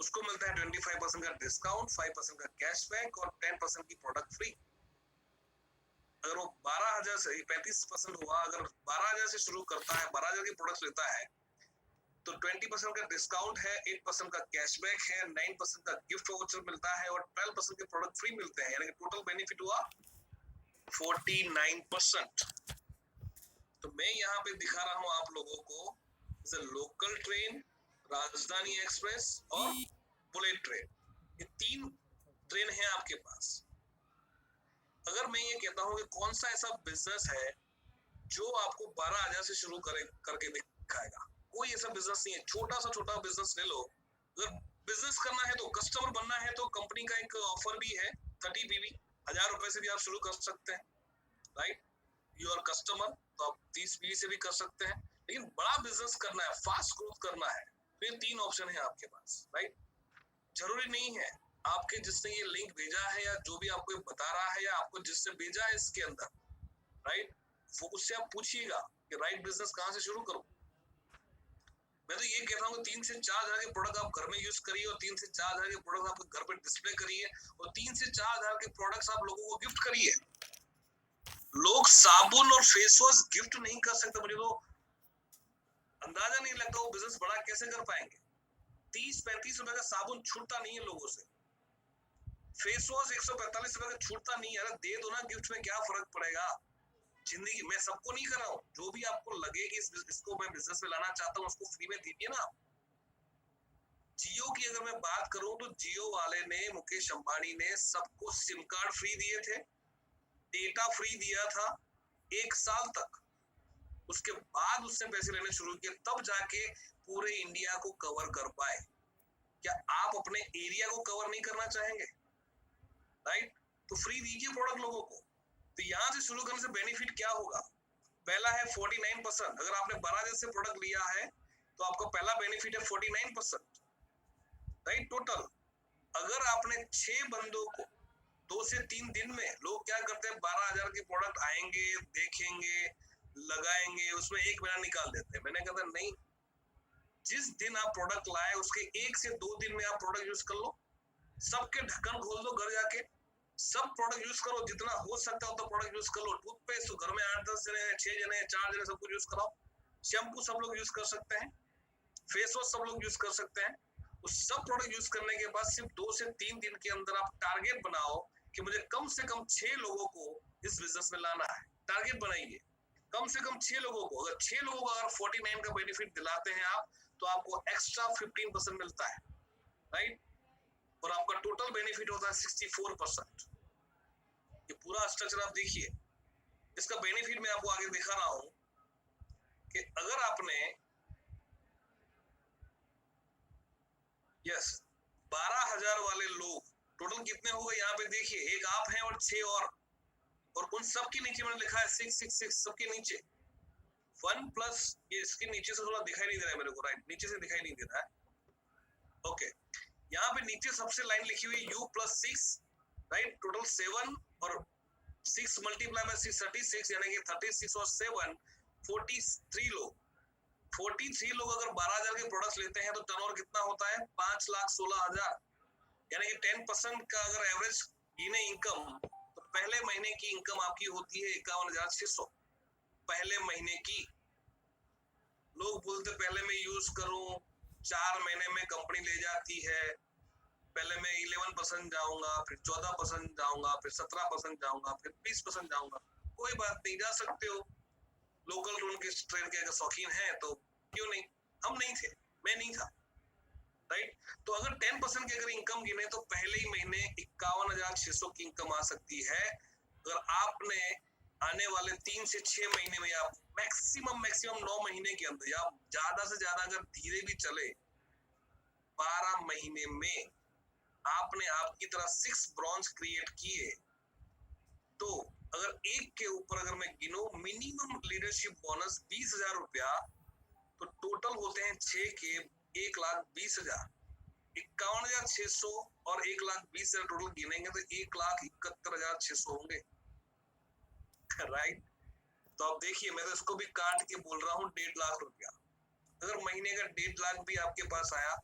उसको मिलता है 25% का डिस्काउंट, 5% का कैशबैक और 10% की प्रोडक्ट फ्री। अगर वो 12,000 से 35% हुआ, अगर 12,000 से शुरू करता है, 12,000 के प्रोडक्ट लेता है, तो 20% का डिस्काउंट है, 8% का कैशबैक है, 9% का गिफ्ट वाउचर मिलता है और 12% के प्रोडक्ट फ्री मिलते हैं, यानी कि टोटल बेनिफिट हुआ 49%। तो मैं यहाँ पे दिखा रहा हूँ आप लोगों को लोकल ट्रेन, राजधानी एक्सप्रेस और बुलेट ट्रेन। ये 3 ट्रेन है आपके पास। अगर मैं ये कहता हूँ कि कौन सा ऐसा बिजनेस है जो आपको 12,000 से शुरू करके दिखाएगा, कोई ऐसा बिजनेस नहीं है। छोटा बिजनेस ले लो। अगर बिजनेस करना है तो, कस्टमर बनना है तो कंपनी का एक ऑफर भी है 30 PV, 1,000 रुपए से भी आप शुरू कर सकते हैं, राइट। यू आर कस्टमर, तो आप 30 PV से भी कर सकते हैं। लेकिन बड़ा बिजनेस करना है, फास्ट ग्रोथ करना है, तो ये 3 ऑप्शन है आपके पास, राइट। जरूरी नहीं है आपके जिसने ये लिंक भेजा है या जो भी आपको ये बता रहा है या आपको जिससे भेजा है इसके अंदर, राइट, वो उससे आप पूछिएगा कि राइट बिजनेस कहाँ से शुरू करूं। मैं तो ये कहता हूँ कि 3 से 4 हजार के प्रोडक्ट आप घर में यूज करिए और 3 से 4 हजार के प्रोडक्ट आप घर पे डिस्प्ले करिए और 3 से 4 हजार के प्रोडक्ट्स आप लोगों को गिफ्ट करिए। लोग साबुन और फेस वॉश गिफ्ट नहीं कर सकते, मुझे तो अंदाजा नहीं लगता वो बिजनेस बड़ा कैसे कर पाएंगे। 30-35 रुपए का साबुन छूटता नहीं है लोगों से, फेस वॉश 145 रुपए का छूटता नहीं है। अरे दे दो ना गिफ्ट में, क्या फर्क पड़ेगा। जिंदगी में सबको नहीं कर रहा हूँ, जो भी आपको लगे कि इसको मैं बिजनेस में लाना चाहता हूँ उसको फ्री में दीजिए ना। जियो की अगर मैं बात करूं तो जियो वाले ने, मुकेश अंबानी ने सबको सिम कार्ड फ्री दिए थे, डेटा फ्री दिया था 1 साल तक। उसके बाद उसने पैसे लेने शुरू किए, तब जाके पूरे इंडिया को कवर कर पाए। क्या आप अपने एरिया को कवर नहीं करना चाहेंगे, राइट? तो फ्री दीजिए प्रोडक्ट लोगों को। तो यहाँ से शुरू करने से बेनिफिट क्या होगा? पहला है 49%। अगर आपने 12 दिन से प्रोडक्ट लिया है तो आपका पहला बेनिफिट है 49%, राइट, टोटल। अगर आपने 6 बंदों को 2 से 3 दिन में, लोग क्या करते हैं 12,000 के प्रोडक्ट आएंगे, देखेंगे, लगाएंगे, उसमें 1 महीना निकाल देते हैं। मैंने कहा नहीं, जिस दिन आप प्रोडक्ट लाए उसके 1 से 2 दिन में आप प्रोडक्ट यूज कर लो, सबके ढक्कन खोल दो, घर जाके सब प्रोडक्ट यूज करो, जितना हो सकता है उतना प्रोडक्ट यूज कर लो। टूथपेस्ट तो घर में 8-10 जने, 6 जने, 4 जने सब कुछ यूज कराओ। शैम्पू सब लोग यूज कर सकते हैं, फेस वॉश सब लोग यूज कर सकते हैं। उस सब प्रोडक्ट यूज करने के बाद सिर्फ 2 से 3 दिन के अंदर आप टारगेट बनाओ कि मुझे कम से कम 6 लोगों को इस बिजनेस में लाना है। टारगेट बनाइए कम से कम 6 लोगों को। अगर 6 लोगों को अगर 49 का बेनिफिट दिलाते हैं आप, तो आपको एक्स्ट्रा 15% मिलता है, राइट, और आपका टोटल बेनिफिट होता है 64%। ये पूरा स्ट्रक्चर आप देखिए। इसका बेनिफिट मैं आपको आगे दिखा रहा हूं कि अगर आपने 12,000 वाले लोग टोटल कितने हो गए यहाँ पे देखिए, एक आप हैं और 6 और उन सब के नीचे मैंने लिखा है 666, सबके नीचे 1 प्लस, ये इसके नीचे से थोड़ा दिखाई नहीं दे रहा है मेरे को, राइट, नीचे से दिखाई नहीं दे रहा है। ओके, यहाँ पे नीचे सबसे लाइन लिखी हुई U + 6, राइट, टोटल 7 और 6 मल्टीप्लाई में 6 36, यानी कि 36 और 7 43 लोग। 43 लोग अगर 12,000 के प्रोडक्ट्स लेते हैं तो टर्नओवर कितना होता है? 5,16,000, यानी कि 10% का अगर एवरेज गिने इनकम, तो पहले महीने की इनकम आपकी होती है 51,600 पहले महीने की। लोग बोलते पहले मैं यूज करूं, 4 महीने में कंपनी ले जाती है, पहले मैं 11% जाऊंगा, फिर 14% जाऊंगा, फिर 17% जाऊंगा, फिर 20% जाऊंगा। कोई बात नहीं, जा सकते हो। लोकल रूल के ट्रेन के अगर शौकीन है तो क्यों नहीं, हम नहीं थे, मैं नहीं था, राइट। तो अगर 10% की अगर इनकम गिने तो पहले ही महीने 51,600 की इनकम आ सकती है। अगर आपने आने वाले 3 से 6 महीने में, या मैक्सिमम 9 महीने के अंदर, या ज्यादा से ज्यादा अगर धीरे भी चले 12 महीने में आपने आपकी तरह 6 ब्रॉन्ज क्रिएट किए, तो अगर एक के ऊपर अगर मैं गिनूं मिनिमम लीडरशिप बोनस 20,000 रुपया, तो टोटल होते हैं 6 के 1,20,000। 51,600 और 1,20,000 टोटल गिनेंगे तो 1,71,600 होंगे, राइट। तो आप देखिए, मैं तो इसको भी काट के बोल रहा हूँ 1.5 लाख रुपया। अगर महीने का 1.5 लाख भी आपके पास आया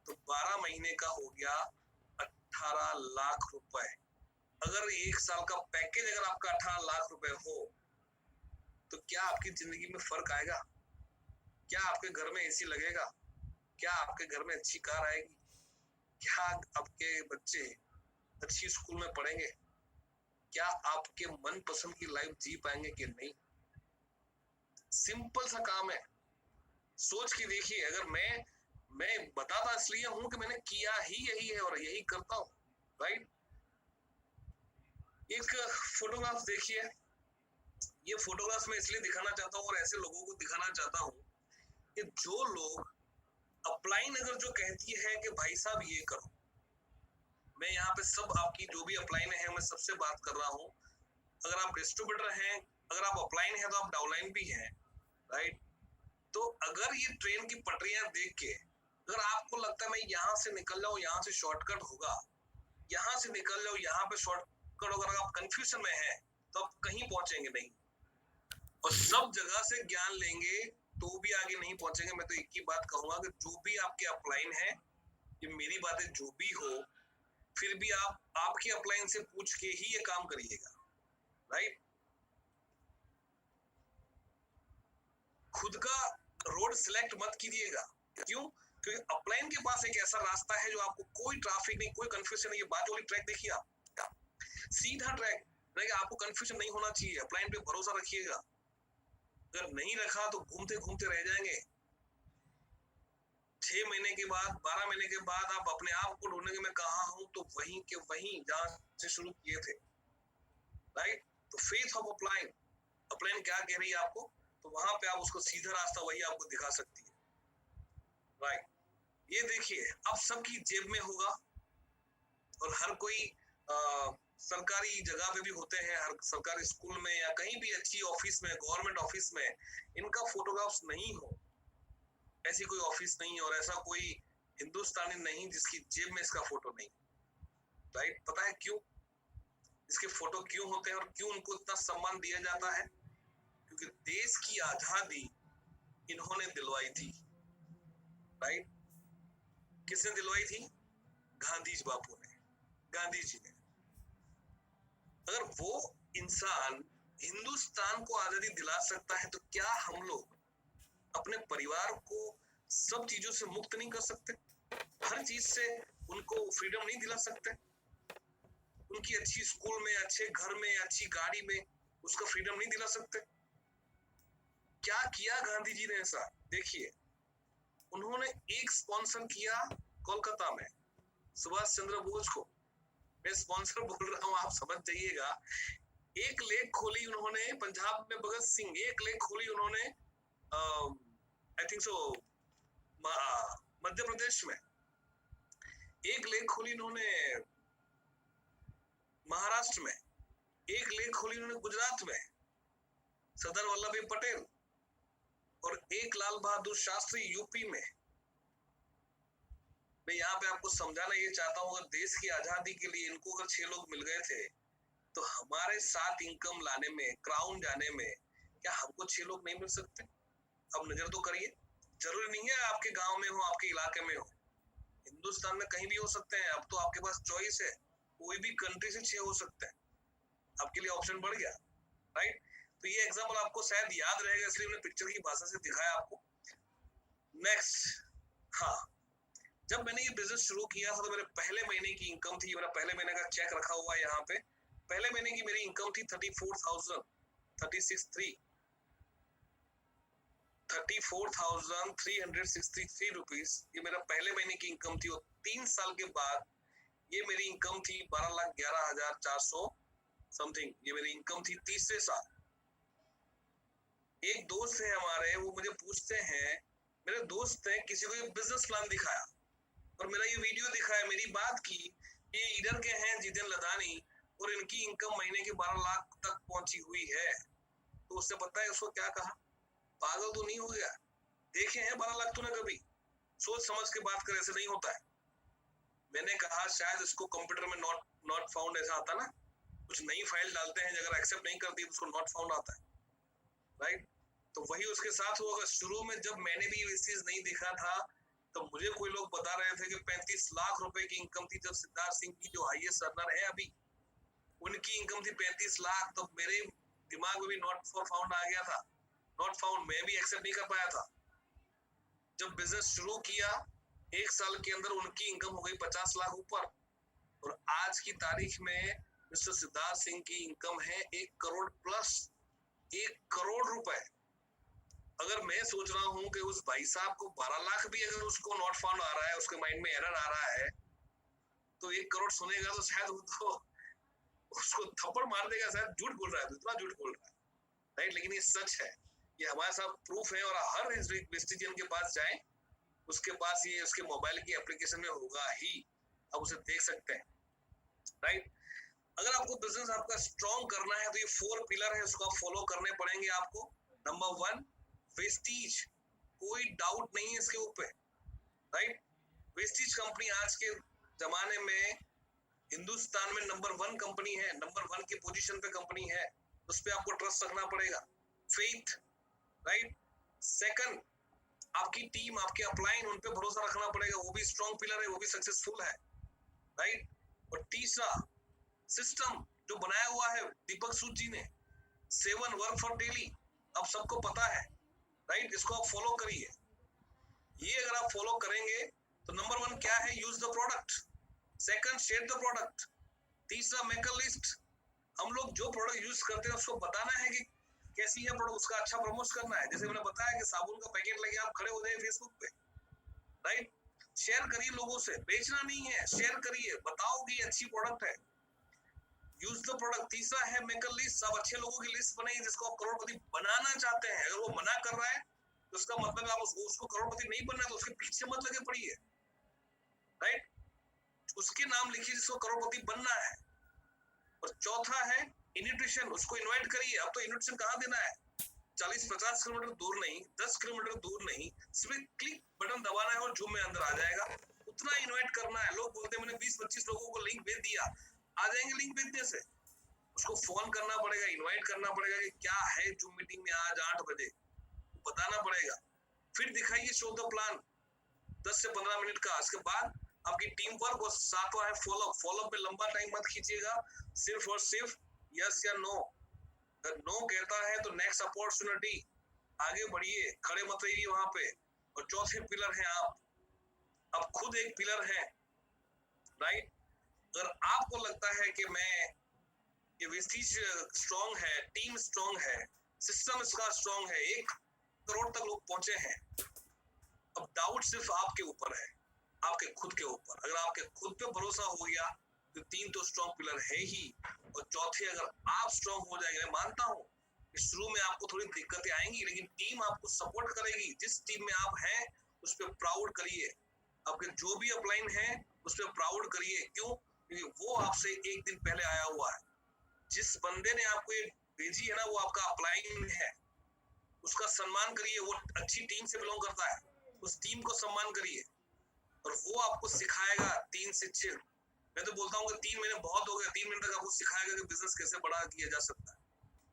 तो 12 महीने का हो गया 18 लाख रुपए। अगर 1 साल का पैकेज अगर आपका 18 लाख रुपए हो, तो क्या आपकी जिंदगी में फर्क आएगा? क्या आपके घर में एसी लगेगा? क्या आपके घर में अच्छी कार आएगी? क्या आपके बच्चे अच्छी स्कूल में पढ़ेंगे? क्या आपके मनपसंद की लाइफ जी पाएंगे कि नहीं? सिंपल सा काम है, सोच के देखिए। अगर मैं बताता इसलिए हूं कि मैंने किया ही यही है और यही करता हूं, राइट। एक फोटोग्राफ देखिए, ये फोटोग्राफ मैं इसलिए दिखाना चाहता हूँ और ऐसे लोगों को दिखाना चाहता हूँ कि जो लोग अपलाइन अगर जो कहती है कि भाई साहब ये करो, मैं यहाँ पे सब आपकी जो भी अपलाइन है मैं सबसे बात कर रहा हूँ। अगर आप डिस्ट्रीब्यूटर हैं, अगर आप अपलाइन है तो आप डाउनलाइन भी हैं, राइट। तो अगर ये ट्रेन की पटरियां देख के अगर आपको लगता है मैं यहाँ से निकल जाऊं, यहाँ से शॉर्टकट होगा, यहाँ से निकल जाओ, यहाँ पे शॉर्टकट, अगर आप कंफ्यूजन में हैं तो आप कहीं पहुंचेंगे नहीं, और सब जगह से ज्ञान लेंगे तो भी आगे नहीं पहुंचेंगे। मैं तो एक ही बात कहूंगा कि जो भी आपके अपलाइन है, ये मेरी बातें जो भी हो, फिर भी आप आपके अपलाइन से पूछ के ही ये काम करिएगा, राइट। खुद का रोड सिलेक्ट मत कीजिएगा। क्यों? क्योंकि अपलाइन के पास एक ऐसा रास्ता है जो आपको कोई ट्रैफिक नहीं, कोई कंफ्यूजन नहीं है। बात वाली ट्रैक देखिए आप, सीधा ट्रैक रहेगा, आपको कंफ्यूजन नहीं होना चाहिए। अपलाइन पे भरोसा रखिएगा, अगर नहीं रखा तो घूमते घूमते रह जाएंगे। 6 महीने के बाद, 12 महीने के बाद आप अपने आप को ढूंढेंगे मैं कहाँ हूं, तो वहीं के वहीं जहां से शुरू किए थे, राइट। तो फेथ ऑफ अपलाइन, अपलाइन क्या कह रही है आपको, तो वहां पे आप उसको सीधा रास्ता वही आपको दिखा सकती है, राइट। ये देखिए, अब सबकी जेब में होगा, और हर कोई सरकारी जगह पे भी होते हैं, हर सरकारी स्कूल में या कहीं भी अच्छी ऑफिस में, गवर्नमेंट ऑफिस में इनका फोटोग्राफ्स नहीं हो, ऐसी कोई ऑफिस नहीं है और ऐसा कोई हिंदुस्तानी नहीं जिसकी जेब में इसका फोटो नहीं, राइट। पता है क्यों इसके फोटो क्यों होते हैं और क्यों उनको इतना सम्मान दिया जाता है? क्योंकि देश की आजादी इन्होंने दिलवाई थी, राइट। किसने दिलवाई थी? गांधी जी बापू ने, गांधी जी ने। अगर वो इंसान हिंदुस्तान को आजादी दिला सकता है, तो क्या हम लोग अपने परिवार को सब चीजों से मुक्त नहीं कर सकते? हर चीज से उनको फ्रीडम नहीं दिला सकते? उनकी अच्छी स्कूल में, अच्छे घर में, अच्छी गाड़ी में उसका फ्रीडम नहीं दिला सकते? क्या किया गांधी जी ने ऐसा? देखिए, उन्होंने एक स्पॉन्सर किया कोलकाता में, सुभाष चंद्र बोस को। मैं स्पॉन्सर बोल रहा हूं, आप समझ जाइएगा। एक लेक खोली उन्होंने पंजाब में, भगत सिंह, एक लेक खोली उन्होंने I think so Madhya Pradesh में, एक लेक खोली उन्होंने महाराष्ट्र में, एक लेक खोली उन्होंने गुजरात में, सरदार वल्लभ भाई पटेल, और एक लाल बहादुर शास्त्री यूपी में। मैं यहाँ पे आपको समझाना ये चाहता हूँ, अगर देश की आजादी के लिए इनको अगर 6 लोग मिल गए थे, तो हमारे साथ इनकम लाने में, क्राउन जाने में, क्या हमको 6 लोग नहीं मिल सकते? अब नजर तो करिए, जरूरी नहीं है आपके गांव में हो, आपके इलाके में हो, हिंदुस्तान में कहीं भी हो सकते हैं। अब तो आपके पास चॉइस है, कोई भी कंट्री से 6 हो सकते हैं, आपके लिए ऑप्शन बढ़ गया, राइट। तो ये एग्जाम्पल आपको शायद याद रहेगा, इसलिए मैंने पिक्चर की भाषा से दिखाया आपको। नेक्स्ट, हाँ, जब मैंने ये बिजनेस शुरू किया था तो मेरे पहले महीने की इनकम थी, मेरा पहले महीने का चेक रखा हुआ है यहाँ पे, पहले महीने की मेरी इनकम थी 34,363 रुपीज। ये मेरा पहले महीने की इनकम थी, और 3 साल के बाद ये मेरी इनकम थी 12,11,400 समथिंग। ये मेरी इनकम थी तीसरे साल। एक दोस्त है हमारे, वो मुझे पूछते हैं, मेरे दोस्त ने किसी को ये बिजनेस प्लान दिखाया और मेरा ये वीडियो दिखाया, मेरी बात की, ये इधर के हैं जितेन लदानी, और इनकी इनकम महीने के 12 लाख तक पहुंची हुई है। तो उससे पता है उसको क्या कहा? पागल तो नहीं हो गया? देखे हैं 12 लाख तूने कभी? सोच समझ के बात कर, ऐसे नहीं होता है। मैंने कहा शायद इसको कंप्यूटर में नॉट फाउंड ऐसा आता ना, कुछ नई फाइल डालते हैं, अगर एक्सेप्ट नहीं करती तो उसको नॉट फाउंड आता है, राइट। तो वही उसके साथ हुआ। शुरू में जब मैंने भी ये चीज नहीं देखा था, तो मुझे कोई लोग बता रहे थे कि 35 लाख रुपए की इनकम थी। जब सिद्धार्थ सिंह की जो हाईएस्ट अर्नर है अभी, उनकी इनकम थी 35 लाख, तो मेरे दिमाग में भी नॉट फॉर फाउंड आ गया था, नॉट फाउंड, मैं भी एक्सेप्ट नहीं कर पाया था। जब बिजनेस शुरू किया, 1 साल के अंदर उनकी इनकम हो गई 50 लाख ऊपर, और आज की तारीख में मिस्टर सिद्धार्थ सिंह की इनकम है 1 करोड़ प्लस, 1 करोड़ रुपए। अगर मैं सोच रहा हूं कि उस भाई साहब को 12 लाख भी अगर उसको नॉट फाउंड आ रहा है, उसके माइंड में एरर आ रहा है, तो 1 करोड़ सुनेगा तो शायद वो तो उसको थप्पड़ मार देगा, शायद झूठ बोल रहा है, इतना झूठ बोल रहा है, राइट। लेकिन ये सच है, ये हमारे साथ प्रूफ है, और हर इन्वेस्टिगेशन के पास जाए, उसके पास ये उसके मोबाइल की एप्लीकेशन में होगा ही, आप उसे देख सकते हैं, राइट। अगर आपको बिजनेस आपका स्ट्रॉन्ग करना है, तो ये 4 पिलर है, उसको आप फॉलो करने पड़ेंगे आपको। नंबर 1, वेस्टीज, कोई डाउट नहीं है इसके ऊपर, राइट। वेस्टीज कंपनी आज के जमाने में हिंदुस्तान में नंबर 1 कंपनी है, नंबर 1 की पोजीशन पे कंपनी है, उस पे आपको ट्रस्ट रखना पड़ेगा, फेथ, राइट। सेकंड, आपकी टीम, आपके अपलाइन, उन पे भरोसा रखना पड़ेगा, वो भी स्ट्रॉन्ग पिलर है, वो भी सक्सेसफुल है, राइट। और तीसरा, सिस्टम जो बनाया हुआ है दीपक सूद जी ने, 7 वर्क फॉर डेली, अब सबको पता है, राइट। इसको आप फॉलो करिए। ये अगर आप फॉलो करेंगे तो नंबर 1 क्या है, use the product, second share the product, तीसरा मेक अ लिस्ट। हम लोग जो प्रोडक्ट यूज करते हैं उसको बताना है कि कैसी है प्रोडक्ट, उसका अच्छा प्रमोट करना है। जैसे मैंने बताया कि साबुन का पैकेट लेके आप खड़े हो जाए फेसबुक पे, राइट। शेयर करिए लोगों से, बेचना नहीं है, शेयर करिए, बताओ कि अच्छी प्रोडक्ट है, यूज द प्रोडक्ट। तीसरा है मेक अ लिस्ट, सब अच्छे लोगों की लिस्ट बनाइए जिसको आप करोड़पति बनाना चाहते हैं। अगर वो मना कर रहा है तो उसका मतलब आप उसको करोड़पति नहीं बनना है, तो उसके पीछे मत लगे पड़िए, राइट। उसके नाम लिखिए जिसको करोड़पति बनना है। और चौथा है इन्विटेशन, उसको इनवाइट करिए। अब तो इन्विटेशन कहाँ देना है, 40-50 किलोमीटर दूर नहीं, 10 किलोमीटर दूर नहीं, सिर्फ क्लिक बटन दबाना है और जूम में अंदर आ जाएगा, उतना इनवाइट करना है। लोग बोलते हैं मैंने 20-25 लोगों को लिंक भेज दिया, आ जाएंगे लिंक भेजने से। उसको फोन करना पड़ेगा, इनवाइट करना पड़ेगा कि क्या है जूम मीटिंग में आज 8 बजे, बताना पड़ेगा। फिर दिखाइए शो द प्लान 10 से 15 मिनट का। उसके बाद आपकी टीम वर्क, और सातवां है फॉलोअप। फॉलोअप पे लंबा टाइम मत खींचिएगा, सिर्फ और सिर्फ यस या नो। अगर नो कहता है तो नेक्स्ट अपॉर्चुनिटी, आगे बढ़िए, खड़े मत रहिए वहां पे। और चौथे पिलर है आप खुद एक पिलर हैं, राइट। अगर आपको लगता है कि मैं ये वेस्टीज स्ट्रॉन्ग है, टीम स्ट्रॉन्ग है, सिस्टम इसका स्ट्रॉन्ग है, 1 करोड़ तक लोग पहुंचे हैं, अब डाउट सिर्फ आपके ऊपर है, आपके खुद के ऊपर। अगर आपके खुद पे भरोसा हो गया तो 3 तो स्ट्रॉन्ग पिलर है ही, और चौथे अगर आप स्ट्रॉन्ग हो जाएंगे, मैं मानता हूं कि शुरू में आपको थोड़ी दिक्कतें आएंगी, लेकिन टीम आपको सपोर्ट करेगी। जिस टीम में आप हैं उस पर प्राउड करिए, आपके जो भी अपलाइन है उस पर प्राउड करिए। क्यों? क्योंकि वो आपसे एक दिन पहले आया हुआ है। जिस बंदे ने आपको ये भेजी है ना, वो आपका अपलाइन है, उसका सम्मान करिए। वो अच्छी टीम से बिलोंग करता है, उस टीम को सम्मान करिए, और वो आपको सिखाएगा 3 से 6। मैं तो बोलता हूँ कि 3 महीने बहुत हो गए, 3 महीने तक आपको सिखाएगा कि बिजनेस कैसे बड़ा किया जा सकता है,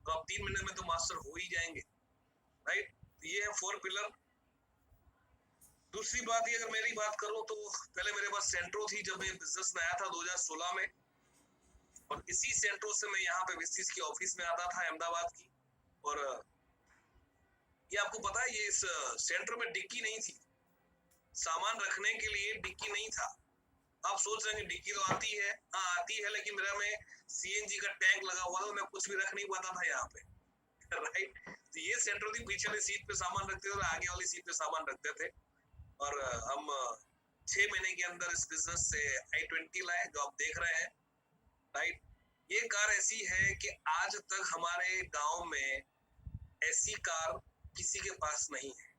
तो आप 3 महीने में तो मास्टर हो ही जाएंगे, राइट। तो ये है 4 पिलर। दूसरी बात ये, अगर मेरी बात करूं तो पहले मेरे पास सेंट्रो थी जब मैं बिजनेस में आया था 2016 में, और इसी सेंट्रो से मैं यहाँ पे विस्तीस की ऑफिस में आता था अहमदाबाद की। और ये आपको पता है, ये इस सेंटर में डिक्की नहीं थी, सामान रखने के लिए डिक्की नहीं था। आप सोच रहे हैं डिक्की तो आती है, हाँ आती है, लेकिन मेरा में सीएनजी का टैंक लगा हुआ था, मैं कुछ भी रख नहीं पाता था यहाँ पे, राइट। तो ये सेंटर थी, पीछे वाली सीट पे सामान रखते थे और आगे वाली सीट पे सामान रखते थे। और हम 6 महीने के अंदर इस बिजनेस से i20 लाए, जो आप देख रहे हैं, राइट। ये कार ऐसी है कि आज तक हमारे गांव में ऐसी कार किसी के पास नहीं है।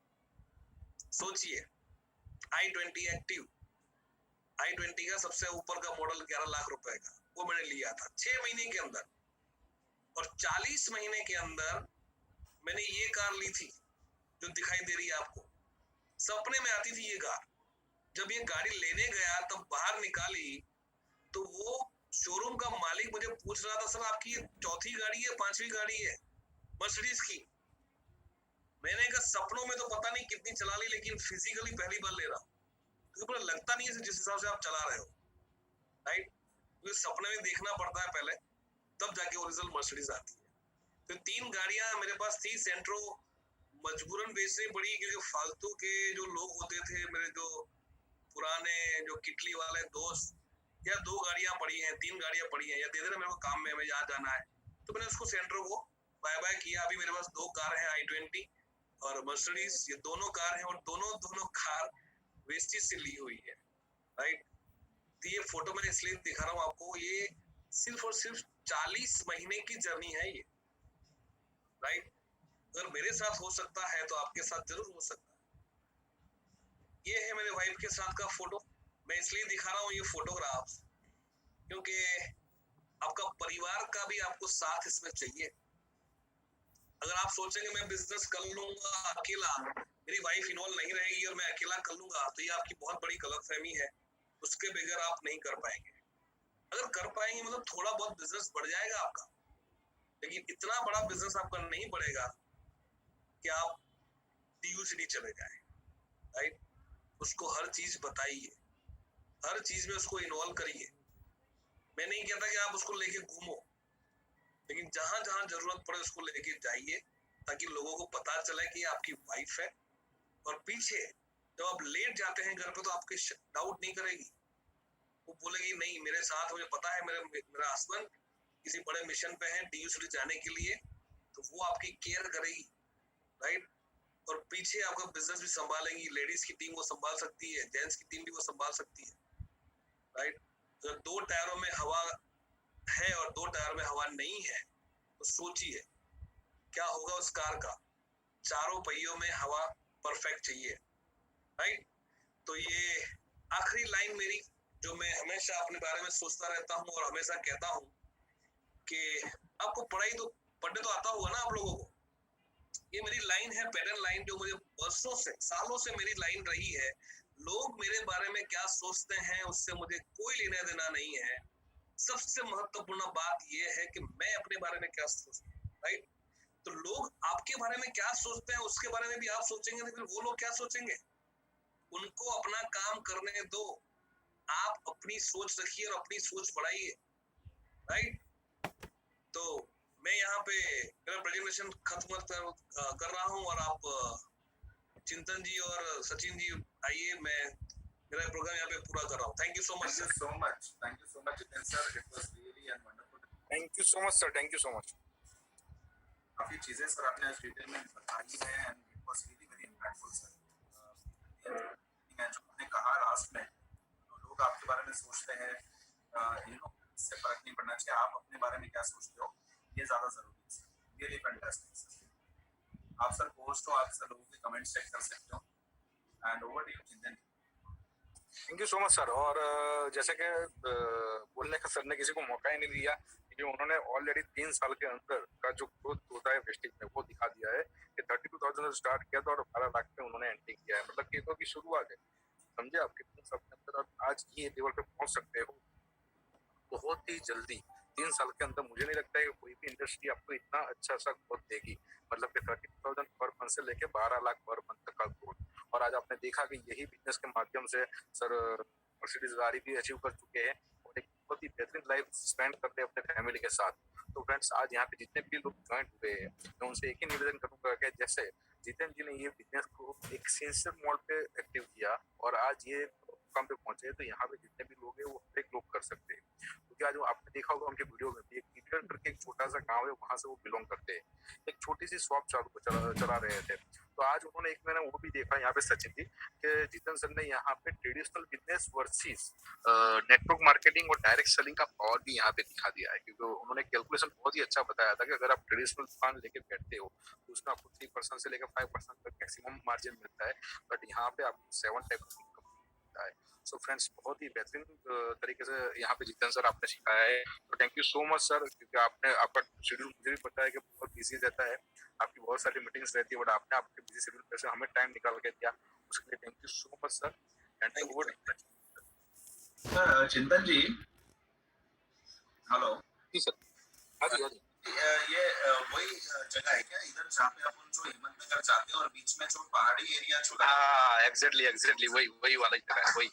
सोचिए, i20 एक्टिव, i20 का सबसे ऊपर का मॉडल 11 लाख रुपए का, वो मैंने लिया था 6 महीने के अंदर। और 40 महीने के अंदर मैंने ये कार ली थी जो दिखाई दे रही है आपको। सपने में आती थी ये कार। जब ये गाड़ी लेने गया तब बाहर निकाली तो वो शोरूम का मालिक मुझे पूछ रहा था, सर आपकी ये 4थी गाड़ी है, 5वीं गाड़ी है मर्सिडीज की? मैंने कहा सपनों में तो पता नहीं कितनी चला ली, लेकिन फिजिकली पहली बार ले रहा हूँ। तो पूरा लगता नहीं है जिस हिसाब से आप चला रहे हो, राइट। तो सपने में देखना पड़ता है पहले, तब जाके ओरिजिनल मर्सिडीज आती है। तो 3 गाड़ियां मेरे पास थी। सेंट्रो मजबूरन बेचनी पड़ी क्योंकि फालतू के जो लोग होते थे, मेरे जो पुराने जो किटली वाले दोस्त, या 2 गाड़ियां पड़ी हैं, 3 गाड़ियां पड़ी हैं, या दे देना मेरे को काम में, हमें यहाँ जाना है, तो मैंने उसको सेंट्रो को बाय बाय किया। अभी मेरे पास 2 कार है, i20 और मर्सिडीज, ये दोनों कार हैं, और दोनों कार वेस्टेज से ली हुई है, राइट। तो ये फोटो मैंने इसलिए दिखा रहा हूँ आपको, ये सिर्फ और सिर्फ 40 महीने की जर्नी है ये, राइट। अगर मेरे साथ हो सकता है तो आपके साथ जरूर हो सकता है। ये है मेरे वाइफ के साथ का फोटो। मैं इसलिए दिखा रहा हूँ ये फोटोग्राफ क्योंकि आपका परिवार का भी आपको साथ इसमें चाहिए। अगर आप सोचेंगे मैं बिजनेस कर लूंगा अकेला, मेरी वाइफ इन्वॉल्व नहीं रहेगी और मैं अकेला कर लूंगा, तो ये आपकी बहुत बड़ी गलतफहमी है। उसके बगैर आप नहीं कर पाएंगे। अगर कर पाएंगे मतलब थोड़ा बहुत बिजनेस बढ़ जाएगा आपका, लेकिन इतना बड़ा बिजनेस आपका नहीं बढ़ेगा कि आप टीयू सिटी चले जाए, राइट। उसको हर चीज बताइए, हर चीज में उसको इन्वॉल्व करिए। मैं नहीं कहता कि आप उसको लेके घूमो, लेकिन जहां जहां जरूरत पड़े उसको लेके जाइए, ताकि लोगों को पता चले कि आपकी वाइफ है। और पीछे जब आप लेट जाते हैं घर पे तो आपके डाउट नहीं करेगी, वो बोलेगी नहीं मेरे साथ, मुझे पता है मेरा हस्बैंड किसी बड़े मिशन पे है टीयू सिटी जाने के लिए, तो वो आपकी केयर करेगी, राइट। और पीछे आपका बिजनेस भी संभालेंगी, लेडीज की टीम वो संभाल सकती है, जेंट्स की टीम भी वो संभाल सकती है, राइट। अगर 2 टायरों में हवा है और 2 टायर में हवा नहीं है तो सोचिए क्या होगा उस कार का। चारों पहियों में हवा परफेक्ट चाहिए, राइट। तो ये आखिरी लाइन मेरी, जो मैं हमेशा अपने बारे में सोचता रहता हूँ और हमेशा कहता हूँ कि आपको पढ़ने तो आता होगा ना आप लोगों को। ये मेरी लाइन है, पैटर्न लाइन, जो मुझे वर्षों से सालों से मेरी लाइन रही है। लोग मेरे बारे में क्या सोचते हैं उससे मुझे कोई लेना देना नहीं है। सबसे महत्वपूर्ण बात यह है कि मैं अपने बारे में क्या सोचता हूँ, राइट। तो लोग आपके बारे में क्या सोचते हैं उसके बारे में भी आप सोचेंगे तो फिर वो लोग क्या सोचेंगे। उनको अपना काम करने दो, आप अपनी सोच रखिए और अपनी सोच बढ़ाइए, राइट। तो मैं यहाँ पे मेरा प्रेजेंटेशन खत्म कर रहा हूँ और आप चिंतन जी और सचिन जी आइए, मैं मेरा प्रोग्राम यहाँ पे पूरा कर रहा हूँ। Thank you so much sir. Thank you so much Jitendra sir, it was really and wonderful. Thank you so much sir, thank you so much. काफी चीजें सर आपने आज डिटेल में बताई हैं and it was really very impactful sir. जो आपने कहा लास्ट में, तो लोग आपके बारे में सोचते हैं, इससे फर्क नहीं पड़ना चाहिए, आप अपने बारे में क्या सोचते हो ये ज्यादा जरूरी है सर। Really fantastic sir. आप सर पोस्ट हो, आप सर लोगों के कमेंट चेक कर सकते हो एंड ओवर टू यू चिंतन। Thank you so much sir. और जैसे कि बोलने का सर ने किसी को मौका ही नहीं दिया, क्योंकि उन्होंने ऑलरेडी 3 साल के अंदर का जो ग्रोथ होता है वेस्टिज में वो दिखा दिया है कि 32,000 से स्टार्ट किया था और 12 लाख पे उन्होंने एंट्री किया है। मतलब कि तो की शुरुआत है, समझे आप कितने साल के अंदर आप आज ये लेवल पे पहुंच सकते हो बहुत ही जल्दी। 3 साल के अंदर मुझे नहीं लगता है कि कोई भी इंडस्ट्री आपको इतना अच्छा सा ग्रोथ देगी। मतलब कि 32,000 पर मंथ से लेके 12 लाख पर मंथ तक का ग्रोथ। और आज आपने देखा कि यही बिजनेस के माध्यम से सर मर्सिडीज गाड़ी भी अचीव कर चुके हैं और एक बहुत ही बेहतरीन लाइफ स्पेंड करते हैं अपने फैमिली के साथ। तो फ्रेंड्स आज यहाँ पे जितने भी लोग ज्वाइन हुए हैं मैं उनसे एक ही निवेदन करूंगा कि जैसे जितेंद्र जी ने ये बिजनेस को एक सिंसियर मोड पे एक्टिव किया और आज ये मुकाम पे पहुंचे, तो यहाँ पे जितने भी लोग हैं वो हर एक लोग कर सकते हैं। क्योंकि आज आपने देखा होगा उनके वीडियो में भी, एक कीचड़ करके एक छोटा सा गांव है, वहां से वो बिलोंग करते हैं, एक छोटी सी शॉप चला रहे थे। तो आज उन्होंने एक मैंने वो भी देखा यहाँ पे सचिन जी कि जितेंद्र सर ने यहाँ पे traditional business versus network marketing और डायरेक्ट सेलिंग का पावर भी यहाँ पे दिखा दिया है। क्योंकि उन्होंने कैलकुलेशन बहुत ही अच्छा बताया था कि अगर आप ट्रेडिशनल दुकान लेके बैठते हो तो उसमें आपको 3% से लेकर 5% तक मैक्सिमम मार्जिन मिलता है, बट यहाँ पे आपको 7 टाइप का इनकम मिलता है। सो फ्रेंड्स बहुत ही बेहतरीन तरीके से यहाँ पे जितेंद्र सर आपने सिखाया है, तो thank you so much sir. क्योंकि आपने आपका शेड्यूल मुझे भी पता है कि बहुत बिजी रहता है, आपकी बहुत सारी मीटिंग्स रहती है, बट आपने आपके बिजी शेड्यूल पे से हमें टाइम निकाल के दिया, उसके लिए thank you so much sir. And good चिंतन जी, हेलो जी सर। हाँ जी हाँ जी। ये वही जगह है क्या इधर जहाँ पे अपन जो हिम्मतनगर जाते हैं और बीच में जो पहाड़ी एरिया जो, हाँ एग्जैक्टली वही वाला जगह है वही।